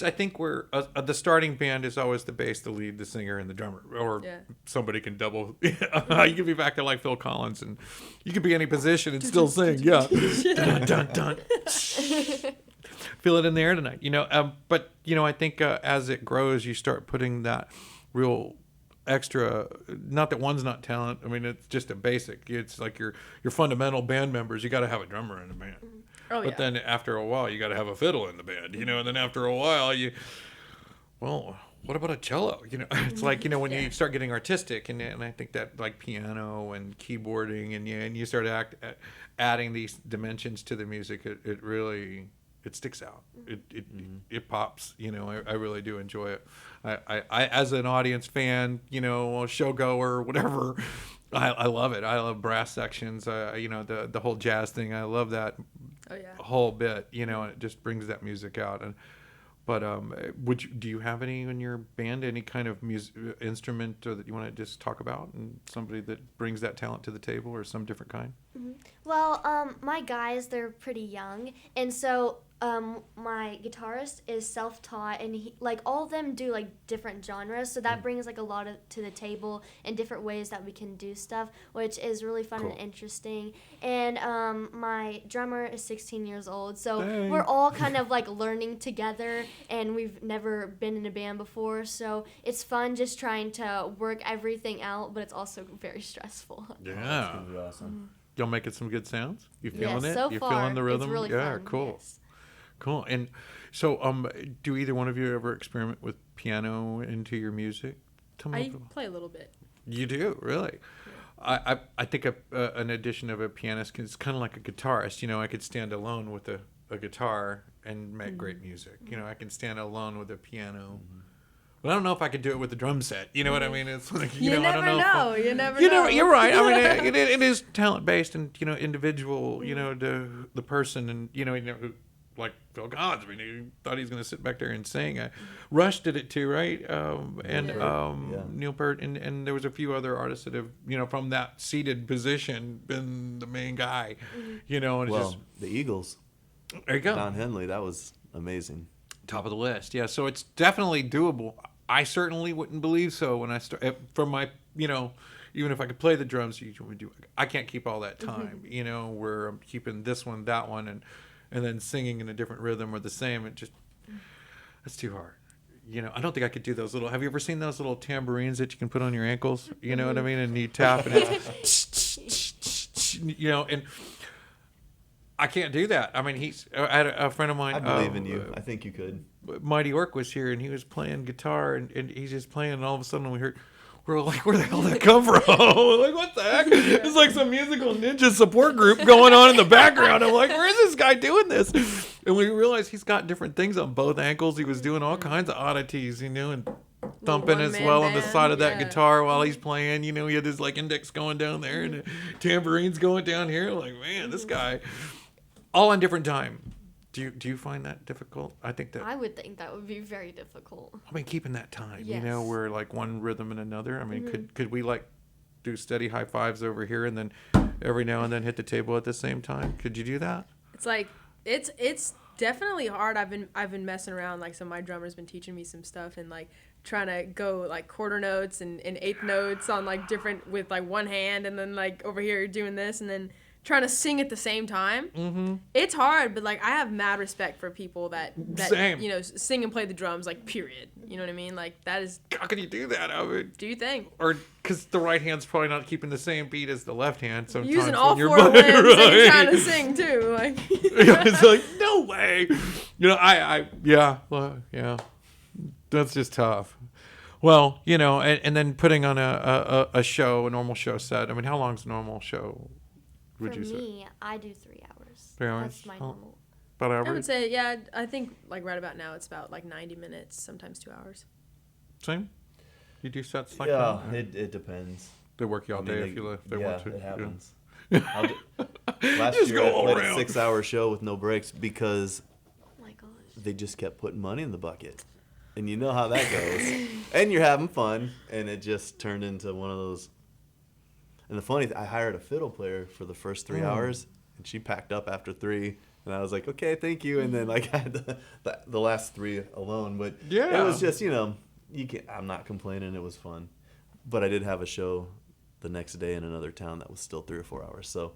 I think we're the starting band is always the bass, the lead, the singer, and the drummer, or somebody can double. You can be back there like Phil Collins, and you can be any position and still sing. Yeah, dun, dun, dun. Feel it in the air tonight. But I think as it grows, you start putting that real extra. Not that one's not talent. I mean, it's just a basic. It's like your fundamental band members. You got to have a drummer in the band. Oh, But then after a while, you got to have a fiddle in the band, and then after a while, what about a cello? It's like, when you start getting artistic, and I think that like piano and keyboarding, and you start adding these dimensions to the music, it really, it sticks out. It pops, I really do enjoy it. I as an audience fan, show goer, whatever, I love it. I love brass sections, the whole jazz thing. I love that. Oh yeah. Whole bit, and it just brings that music out. But do you have any in your band, any kind of instrument that you want to just talk about, and somebody that brings that talent to the table, or some different kind? Well, my guys, they're pretty young, and so my guitarist is self-taught, and he, like, all of them do like different genres, so that brings like a lot to the table and different ways that we can do stuff, which is really fun and interesting. And my drummer is 16 years old, so we're all kind of like learning together, and we've never been in a band before, so it's fun just trying to work everything out, but it's also very stressful. Yeah. That's gonna be awesome. Y'all making some good sounds? You feeling Yes, it? so You far, feeling the rhythm? it's really yeah, fun. cool. Yes. Cool. And so, do either one of you ever experiment with piano into your music? Tell me. I play a little bit. You do, really? I think an addition of a pianist is kind of like a guitarist. You know, I could stand alone with a guitar and make great music. You know, I can stand alone with a piano. But I don't know if I could do it with a drum set. You know what I mean? It's like, You know, I never don't know. know. You never know. You're right. I mean, it is talent based and, you know, individual, you know, to the person. And, you know, like Phil Collins, I mean, he thought he was going to sit back there and sing. Rush did it too, right? Neil Peart, and there was a few other artists that have, you know, from that seated position been the main guy, you know. And Well, the Eagles, there you go. Don Henley, that was amazing. Top of the list, yeah. So it's definitely doable. I certainly wouldn't believe so when I start from my, you know, even if I could play the drums, I can't keep all that time, you know, where I'm keeping this one, that one, and then singing in a different rhythm or the same. It just, that's too hard. You know, I don't think I could do those little. Have you ever seen those little tambourines that you can put on your ankles? You know what I mean? And you tap and it's, you know, and I can't do that. I mean, I had a friend of mine. I believe in you. I think you could. Mighty Orc was here, and he was playing guitar, and he's just playing, and all of a sudden we're like, where the hell did that come from? Like, what the heck? It's like some musical ninja support group going on in the background. I'm like, where is this guy doing this? And we realized he's got different things on both ankles. He was doing all kinds of oddities, you know, and thumping as one-man well on the band, side of that yeah. guitar while he's playing. You know, he had his like index going down there and the tambourines going down here. Like, man, this guy, all on different time. Do you find that difficult? I think that I would think that would be very difficult. I mean, keeping that time, you know, Yes. where like one rhythm and another. I mean, could we like do steady high fives over here and then every now and then hit the table at the same time? Could you do that? It's like it's definitely hard. I've been messing around. Like, so my drummer's been teaching me some stuff and like trying to go like quarter notes and eighth notes on like different with like one hand, and then like over here doing this, and then trying to sing at the same time. Mm-hmm. It's hard, but like I have mad respect for people that Same. you know, sing and play the drums, like, period. You know what I mean? Like, that is, How can you do that? I mean, do you think? or because the right hand's probably not keeping the same beat as the left hand. Sometimes Using when all you're four limbs playing, and you're right? trying to sing too. Like, Yeah, it's like, no way. You know, yeah, that's just tough. Well, you know, and then putting on a show, a normal show set. I mean, how long's a normal show, would For you say? me, I do 3 hours. 3 hours? That's my Oh. normal. About I average? would say, yeah, I think like right about now it's about like 90 minutes, sometimes 2 hours. Same? You do sets like Yeah, that? it depends. They work you all I mean, day if they want to. it Yeah. happens. Last Just year go I all played around. a 6-hour show with no breaks because Oh my gosh. they just kept putting money in the bucket. And you know how that goes. And you're having fun, and it just turned into one of those. And the funny thing, I hired a fiddle player for the first 3 hours, and she packed up after 3. And I was like, okay, thank you. And then like I had the last 3 alone. But Yeah. it was just, you know, I'm not complaining. It was fun. But I did have a show the next day in another town that was still 3 or 4 hours. So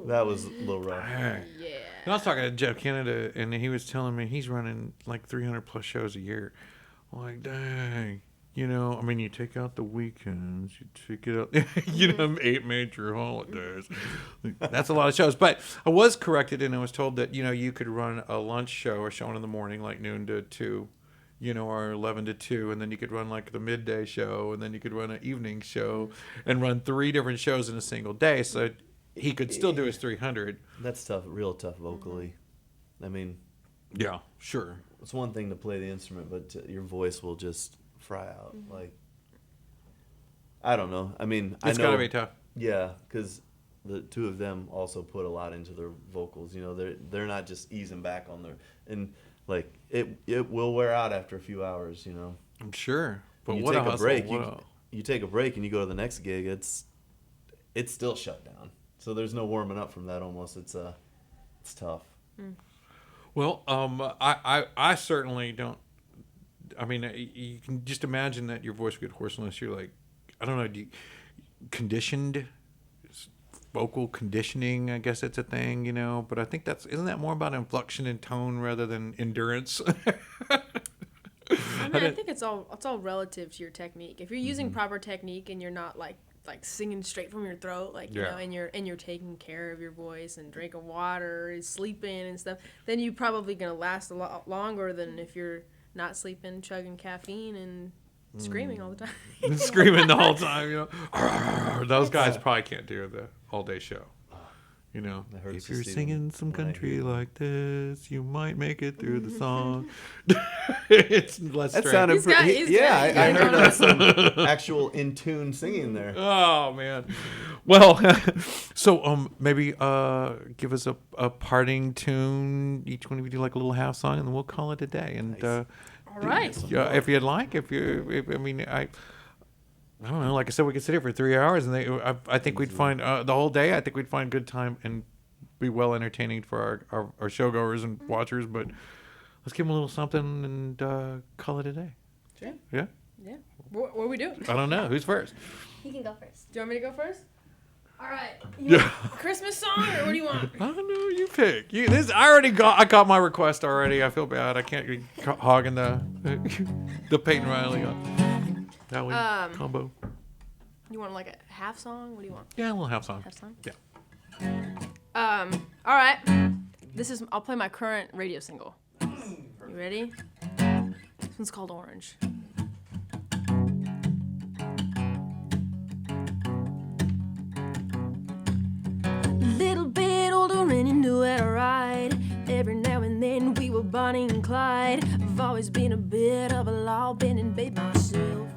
that was a little rough. Dang. Yeah. And I was talking to Jeff Canada, and he was telling me he's running like 300 plus shows a year. I'm like, dang. You know, I mean, you take out the weekends, you take it out, you know, 8 major holidays. That's a lot of shows. But I was corrected, and I was told that, you know, you could run a lunch show, a show in the morning, like noon to 2, you know, or 11 to 2, and then you could run like the midday show, and then you could run an evening show, and run 3 different shows in a single day. So he could still do his 300. That's tough, real tough vocally. I mean, Yeah, sure. it's one thing to play the instrument, but your voice will just fry out. Like, I don't know. I mean, It's I know, got to be tough. Yeah, because the two of them also put a lot into their vocals. You know, they're not just easing back on their, and like it will wear out after a few hours. You know, I'm sure. But you what take a a hustle. break. What a- You take a break and you go to the next gig. It's still shut down. So there's no warming up from that. Almost, it's tough. Well, I certainly don't. I mean, you can just imagine that your voice would get hoarse unless you're like, I don't know, conditioned, vocal conditioning. I guess it's a thing, you know. But I think isn't that more about inflection and tone rather than endurance? I think it's all relative to your technique. If you're using proper technique and you're not like singing straight from your throat, like you know, and you're taking care of your voice and drinking water and sleeping and stuff, then you're probably gonna last a lot longer than if you're not sleeping, chugging caffeine and screaming all the time. Screaming the whole time, you know. Those guys probably can't do the all-day show. You know, if you're singing some country like this, you might make it through the song. It's less That strange. sounded pretty. I heard some actual in tune singing there. Oh man. Well, so maybe give us a parting tune. Each one of you do like a little half song, and then we'll call it a day. And All right. if you'd like, I don't know. Like I said, we could sit here for 3 hours, and I think we'd find the whole day. I think we'd find good time and be well entertaining for our showgoers and watchers. But let's give them a little something and call it a day. Sure. Yeah. Yeah. What are we doing? I don't know. Who's first? You can go first. Do you want me to go first? All right. Yeah. Christmas song, or what do you want? I don't know. You pick. I got my request already. I feel bad. I can't be hogging the Payton Riley Howie combo. You want like a half song? What do you want? Yeah, a little half song. Half song? Yeah. All right. I'll play my current radio single. You ready? This one's called Orange. Little bit older and you knew how to ride. Every now and then we were Bonnie and Clyde. I've always been a bit of a law-bending babe myself.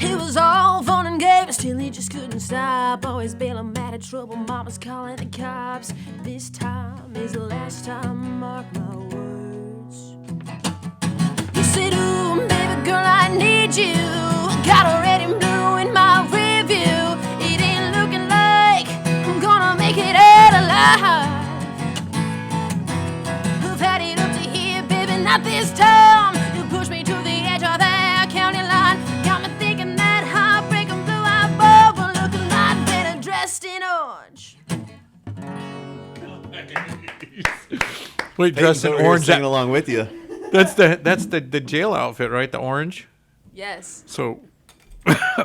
It was all fun and games till he just couldn't stop. Always bailing out of trouble, mama's calling the cops. This time is the last time, mark my words. He said, ooh, baby girl, I need you. Got a red and blue in my review. It ain't looking like I'm gonna make it out alive. I've had it up to here, baby, not this time. You pushed me to the edge of that county line. Got me thinking that heartbreak and blue eyed boy were looking like better dressed in orange. Wait, dressed in orange. Singing along with you. That's the jail outfit, right? The orange. Yes. So,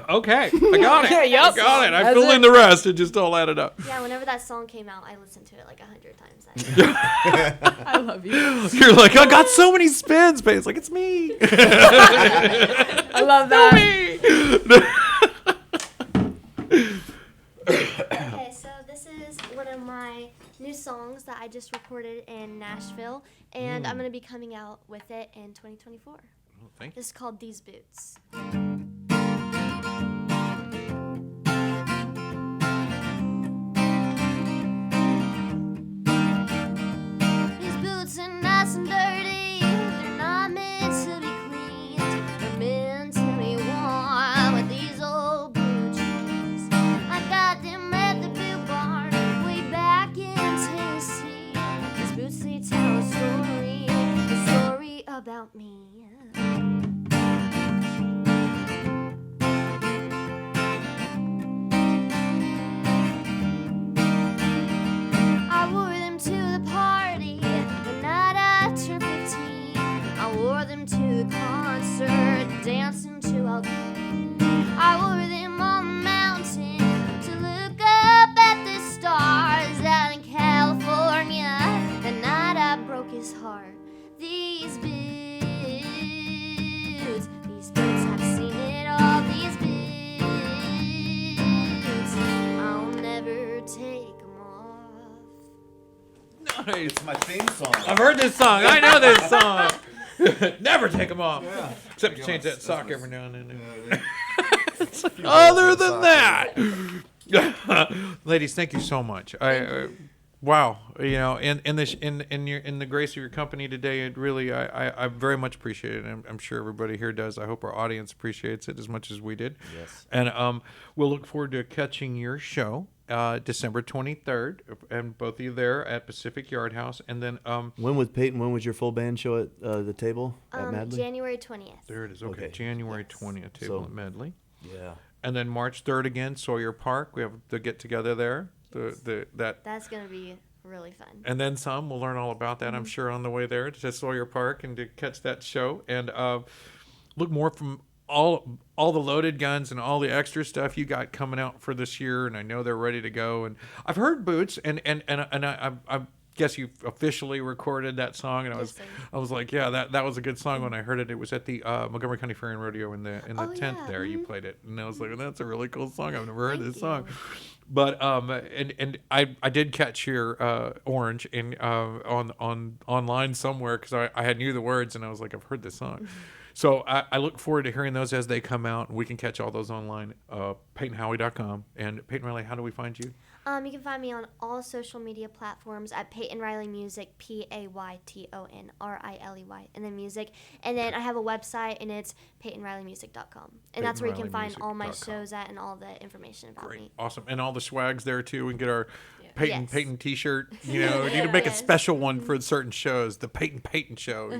okay, I got it. Okay, yep. I got it. I That's fill in it. the rest. It just all added up. Yeah, whenever that song came out, I listened to it like 100 times. That day. I love you. You're like, I got so many spins, but it's like, it's me. I love that. Okay, so this is one of my new songs that I just recorded in Nashville, and I'm going to be coming out with it in 2024. Thank you. This is called These Boots. These boots are nice and dirty, they're not meant to be cleaned, they're meant to be worn with these old blue jeans. I got them at the boot barn way back in Tennessee. These boots, they tell a story about me. I wore them to the party the night I turned 15. I wore them to the concert, dancing to all beat. I wore them on the mountain to look up at the stars out in California. The night I broke his heart. These boots, I've seen it all. These boots, I'll never take them off. Nice. It's my theme song. I've heard this song. I know this song. Never take them off. Yeah. Except to change that sock every now and then. Other than that. Ladies, thank you so much. wow, in the grace of your company today, it really I very much appreciate it. And I'm sure everybody here does. I hope our audience appreciates it as much as we did. Yes. And we'll look forward to catching your show December 23rd, and both of you there at Pacific Yard House. And then When was your full band show at the table at Medley? January 20th. there it is. Okay, Okay. January 20th table at Medley. Yeah. And then March 3rd again, Sawyer Park. We have the get together there. That's gonna be really fun. And then some. We'll learn all about that, I'm sure, on the way there to Sawyer Park and to catch that show. And look more from all the loaded guns and all the extra stuff you got coming out for this year. And I know they're ready to go. And I've heard Boots, and I guess you officially recorded that song. And Yes, sir. I was like, yeah, that was a good song when I heard it. It was at the Montgomery County Fair and Rodeo in the Oh, tent yeah. there. You played it, and I was like, that's a really cool song. I've never heard Thank this you. song. But and I did catch your Orange in on online somewhere because I had knew the words and I was like, I've heard this song. So I look forward to hearing those as they come out. We can catch all those online, PaytonHowie.com. And Payton Riley, how do we find you? You can find me on all social media platforms at Payton Riley Music, PaytonRiley, and then music. And then I have a website, and it's PaytonRileyMusic.com. And that's where you can find all my PaytonRileyMusic.com. shows at and all the information about Great, me. awesome, and all the swags there too. We can get our Yes. Payton T-shirt. We need to make a Yes. special one for certain shows. The Payton Show.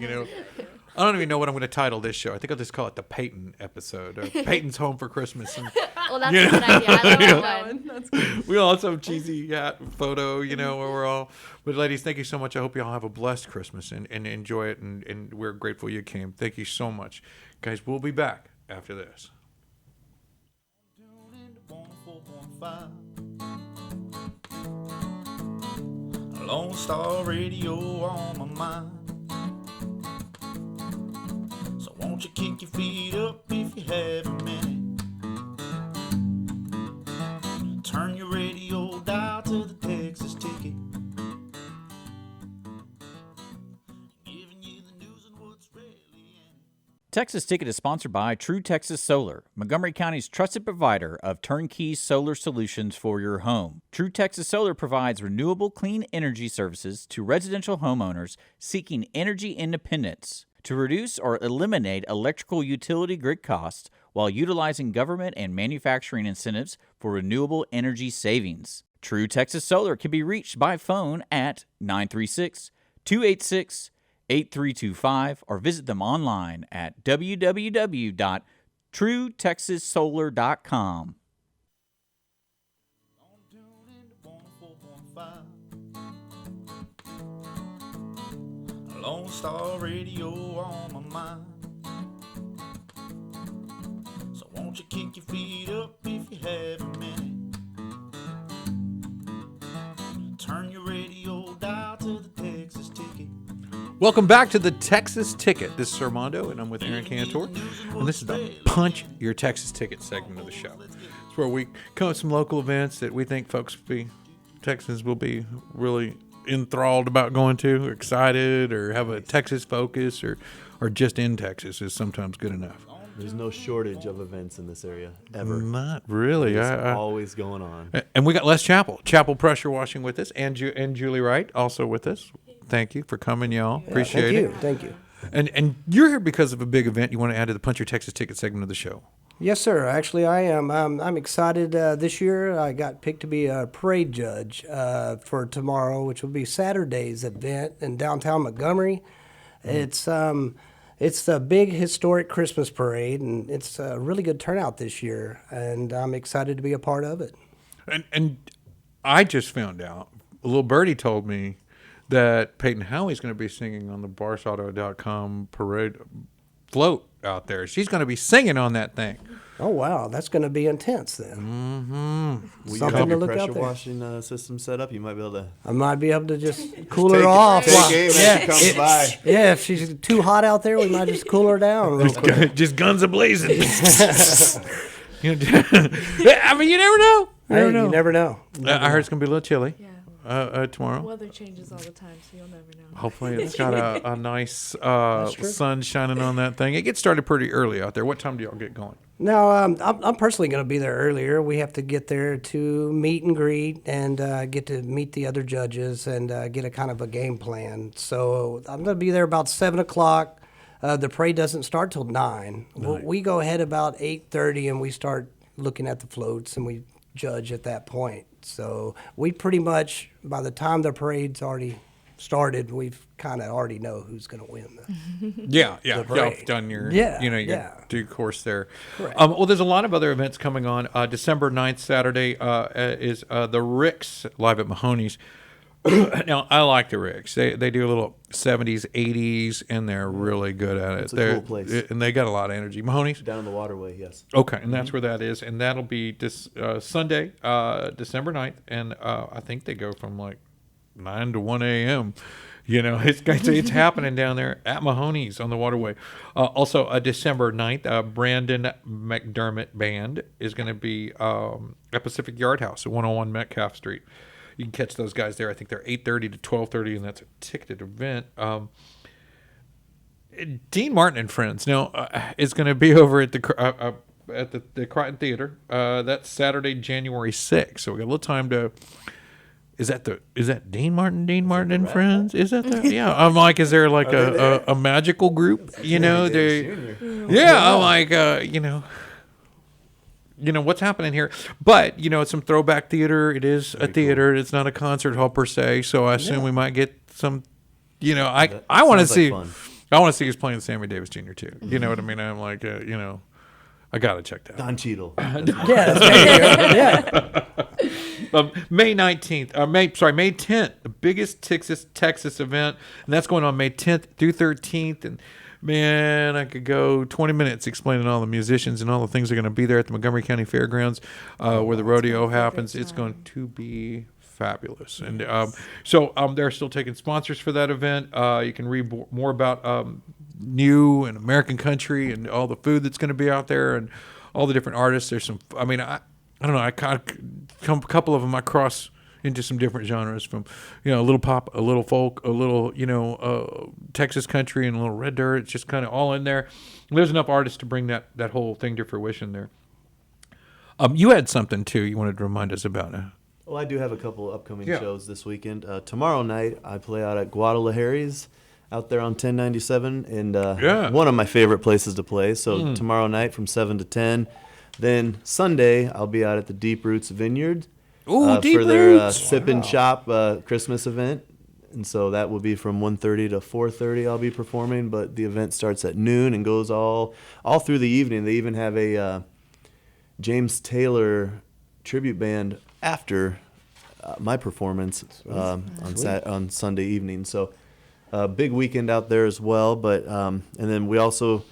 I don't even know what I'm going to title this show. I think I'll just call it the Payton episode. Or Payton's Home for Christmas. And Well, that's a good idea. I love that one. That's good. we all have some cheesy photo, where we're all. But ladies, thank you so much. I hope you all have a blessed Christmas and enjoy it. And we're grateful you came. Thank you so much, guys. We'll be back after this. Tune into 104.5. Lone Star Radio on my mind. So won't you kick your feet up if you have a minute? Turn your radio dial to the Texas Ticket. Giving you the news and what's really in it. Texas Ticket is sponsored by True Texas Solar, Montgomery County's trusted provider of turnkey solar solutions for your home. True Texas Solar provides renewable clean energy services to residential homeowners seeking energy independence to reduce or eliminate electrical utility grid costs while utilizing government and manufacturing incentives for renewable energy savings. True Texas Solar can be reached by phone at 936-286-8325 or visit them online at www.truetexassolar.com. Tune into 104.5. Lone Star Radio on my mind. So won't you kick your feet up if you have a minute? Turn your radio dial to the Texas Ticket. Welcome back to the Texas Ticket. This is Armando, and I'm with Aaron Kantor. And this is the Punch Your Texas Ticket segment of the show. It's where we come up with some local events that we think Texans will be really enthralled about going to, or excited, or have a Texas focus, or just in Texas is sometimes good enough. There's no shortage of events in this area ever. Not really. It's always going on. And we got Les Chapel pressure washing with us, and Julie Wright also with us. Thank you for coming, y'all. Appreciate it. Thank you. And you're here because of a big event you want to add to the Punch Your Texas Ticket segment of the show. Yes, sir. Actually, I am. I'm excited. This year, I got picked to be a parade judge for tomorrow, which will be Saturday's event in downtown Montgomery. It's the big historic Christmas parade, and it's a really good turnout this year, and I'm excited to be a part of it. And I just found out, a little birdie told me that Payton Howie is going to be singing on the BarsAuto.com parade float out there. She's going to be singing on that thing. Oh, wow. That's going to be intense then. Mm-hmm. Will you Something have to your look out pressure there. washing system set up? You might be able to I might be able to just cool her off. take aim as she comes by. Yeah, if she's too hot out there, we might just cool her down real quick. Just guns a-blazing. I mean, you never know. Hey, you never know. I heard it's going to be a little chilly. Yeah. tomorrow. Weather changes all the time, so you'll never know. Hopefully it's got a nice sun shining on that thing. It gets started pretty early out there. What time do y'all get going? No, I'm personally going to be there earlier. We have to get there to meet and greet and get to meet the other judges and get a kind of a game plan. So I'm going to be there about 7 o'clock. The parade doesn't start till 9. We go ahead about 8:30 and we start looking at the floats and we judge at that point. So we pretty much, by the time the parade's already started, we've kind of already know who's going to win. Yeah. The Y'all parade. have done your, Yeah, your yeah. due course there. Correct. Well, there's a lot of other events coming on. December 9th, Saturday, is the Ricks live at Mahoney's. Now, I like the Ricks. They do a little 70s, 80s, and they're really good at it. It's a They're- cool place. And they got a lot of energy. Mahoney's? Down the waterway, yes. Okay, and that's where that is. And that'll be this Sunday, December 9th. And I think they go from like 9 to 1 a.m. You know, it's happening down there at Mahoney's on the waterway. Also, December 9th, Brandon McDermott Band is going to be at Pacific Yard House at 101 Metcalf Street. You can catch those guys there. I think they're 8:30 to 12:30, and that's a ticketed event. Dean Martin and Friends now is going to be over at the Crichton Theater. That's Saturday, January 6th. So we got a little time to. Is that Dean Martin and Friends? Is that the, yeah? I'm like, is there like a magical group? You know, yeah. I'm like, you know what's happening here, but you know it's some throwback theater. It is a theater. It's not a concert hall per se. So I assume we might get some. You know, I want to see. fun. I want to see us playing Sammy Davis Jr. too. You know what I mean? I'm like, you know, I gotta check that. Don Cheadle. Yeah, that's right. Yeah. May 19th, May 10th, the biggest Texas event, and that's going on May 10th through 13th. And man, I could go 20 minutes explaining all the musicians and all the things that are going to be there at the Montgomery County Fairgrounds, where the rodeo happens. It's going to be fabulous. And so they're still taking sponsors for that event. You can read more about new and American country and all the food that's going to be out there and all the different artists. There's some, I mean, I don't know, I kind of, a couple of them I cross into some different genres from, you know, a little pop, a little folk, a little, you know, Texas country and a little red dirt. It's just kind of all in there. There's enough artists to bring that whole thing to fruition there. You had something too you wanted to remind us about. Well, I do have a couple upcoming shows this weekend. Tomorrow night, I play out at Guadalajare's out there on 1097, and one of my favorite places to play. So tomorrow night from 7 to 10. Then Sunday, I'll be out at the Deep Roots Vineyard Deep for their Roots. Sip and Shop Christmas event. And so that will be from 1:30 to 4:30 I'll be performing, but the event starts at noon and goes all through the evening. They even have a James Taylor tribute band after my performance on Sunday evening. So big weekend out there as well. But and then we also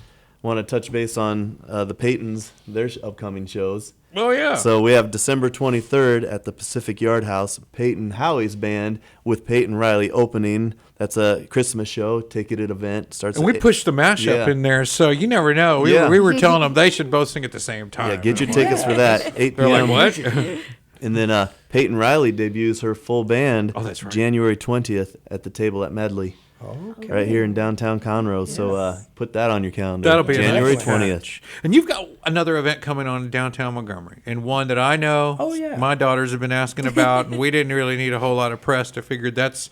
want to touch base on the Paytons, their upcoming shows. Oh, yeah. So we have December 23rd at the Pacific Yard House, Payton Howie's band with Payton Riley opening. That's a Christmas show, ticketed event. Starts. And we pushed the mashup in there, so you never know. We were telling them they should both sing at the same time. Yeah, get your tickets for that. 8 They're p.m. like, what? And then Payton Riley debuts her full band that's right. January 20th at the Table at Medley. Okay. Right here in downtown Conroe. So put that on your calendar. That'll be January an excellent 20th. catch. And you've got another event coming on in downtown Montgomery, and one that I know my daughters have been asking about, and we didn't really need a whole lot of press to figure that's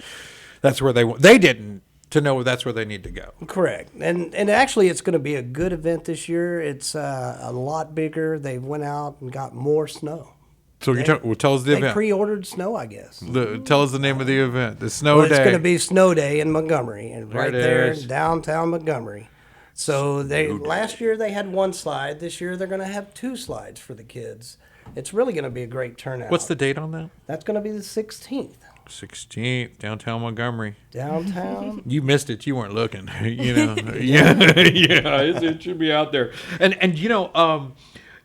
where they didn't to know that's where they need to go. Correct. And actually, it's going to be a good event this year. It's a lot bigger. They went out and got more snow. So you tell us the They event. pre-ordered snow, I guess. Tell us the name of the event. The Snow Well, Day. it's going to be Snow Day in Montgomery, and right there is. in downtown Montgomery. So last year they had one slide. This year they're going to have 2 slides for the kids. It's really going to be a great turnout. What's the date on that? That's going to be the 16th. 16th, downtown Montgomery. Downtown. You missed it. You weren't looking. You know. It should be out there. And you know,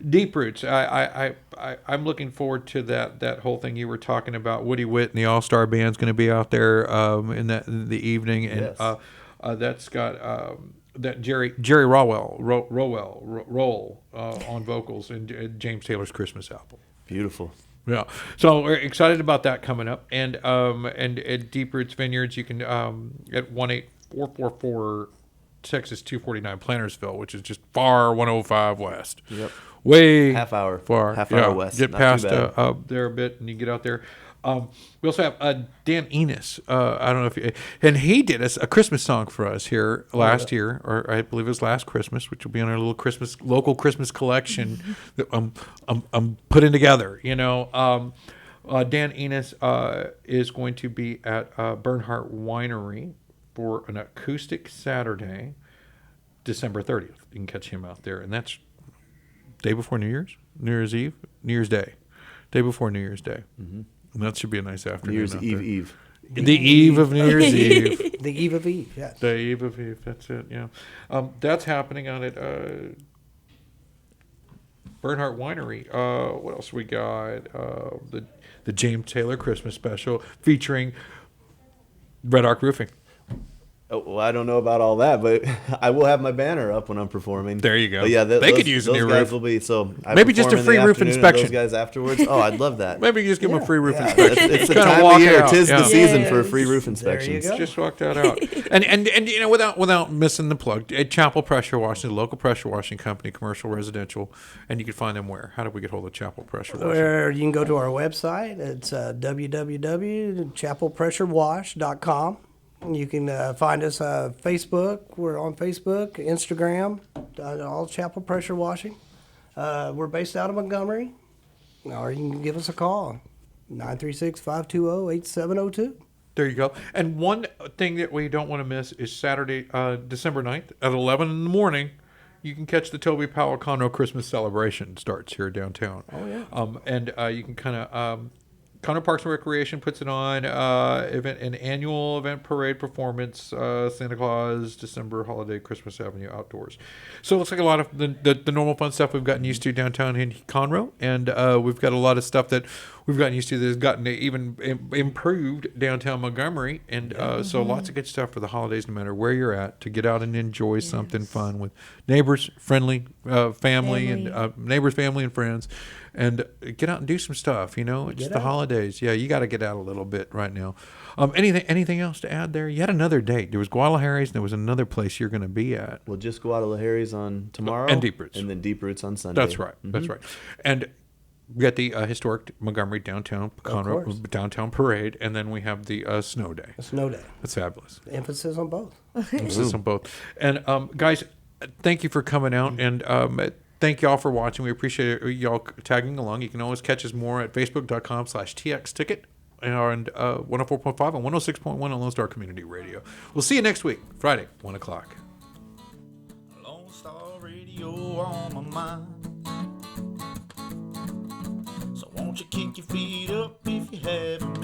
Deep Roots. I'm looking forward to that whole thing you were talking about. Woody Witt and the All Star Band's going to be out there in the evening, and that's got that Jerry Rowell on vocals and James Taylor's Christmas album. Beautiful. Yeah. So we're excited about that coming up. And at Deep Roots Vineyards, you can at 18444 Texas 249 Plantersville, which is just far 105 west. Yep. Way Half hour Yeah. west. Get Not past too bad. there a bit, and you get out there. We also have Dan Enos. I don't know if and he did us a Christmas song for us here last year, or I believe it was last Christmas, which will be on our little local Christmas collection that I'm putting together. Dan Enos is going to be at Bernhardt Winery for an acoustic Saturday, December 30th. You can catch him out there, and that's day before New Year's Eve, New Year's Day, day before New Year's Day. Mm-hmm. And that should be a nice afternoon. New Year's out Eve. there. The eve of New Year's Eve. The eve of Eve, yes. The eve of Eve. That's it. Yeah, that's happening out at Bernhardt Winery. What else we got? The James Taylor Christmas special featuring Red Arc Roofing. Oh, well, I don't know about all that, but I will have my banner up when I'm performing. There you go. But yeah, They could use a those new guys roof. will be so. I Maybe just a perform in free the roof afternoon and inspection. Those guys afterwards. Oh, I'd love that. Maybe just give them a free roof It's, inspection. it's the Kinda time walk of year. out. Tis Yeah. the season for Yes. free roof There you inspections. go. Just walk that out. and without missing the plug, at Chapel Pressure Washing, the local pressure washing company, commercial, residential, and you can find them where? How do we get hold of Chapel Pressure Washing? Where you can go to our website. It's www.chapelpressurewash.com. You can find us Facebook. We're on Facebook, Instagram, all Chapel Pressure Washing. We're based out of Montgomery. Or you can give us a call, 936-520-8702. There you go. And one thing that we don't want to miss is Saturday, December 9th at 11 in the morning. You can catch the Toby Powell Conroe Christmas celebration. Starts here downtown. Oh, yeah. And you can kind of Conroe Parks and Recreation puts it on an annual event parade performance. Santa Claus, December holiday, Christmas Avenue outdoors. So it looks like a lot of the normal fun stuff we've gotten used to downtown in Conroe, and we've got a lot of stuff that we've gotten used to that's gotten even improved downtown Montgomery, and so lots of good stuff for the holidays, no matter where you're at, to get out and enjoy something fun with neighbors, friendly family, and neighbors, family, and friends. And get out and do some stuff, It's the holidays. Yeah, you got to get out a little bit right now. Anything else to add there? You had another date. There was Guadalajara's, and there was another place you're going to be at. We'll just go out to Lahari's on tomorrow. And Deep Roots. And then Deep Roots on Sunday. That's right. That's right. And we got the historic Montgomery downtown course. downtown parade, and then we have the snow day. A snow day. That's fabulous. Emphasis on both. Emphasis on both. And guys, thank you for coming out, and thank y'all for watching. We appreciate y'all tagging along. You can always catch us more at facebook.com/txticket and 104.5 and 106.1 on Lone Star Community Radio. We'll see you next week, Friday, 1 o'clock. Lone Star Radio on my mind. So won't you kick your feet up if you haven't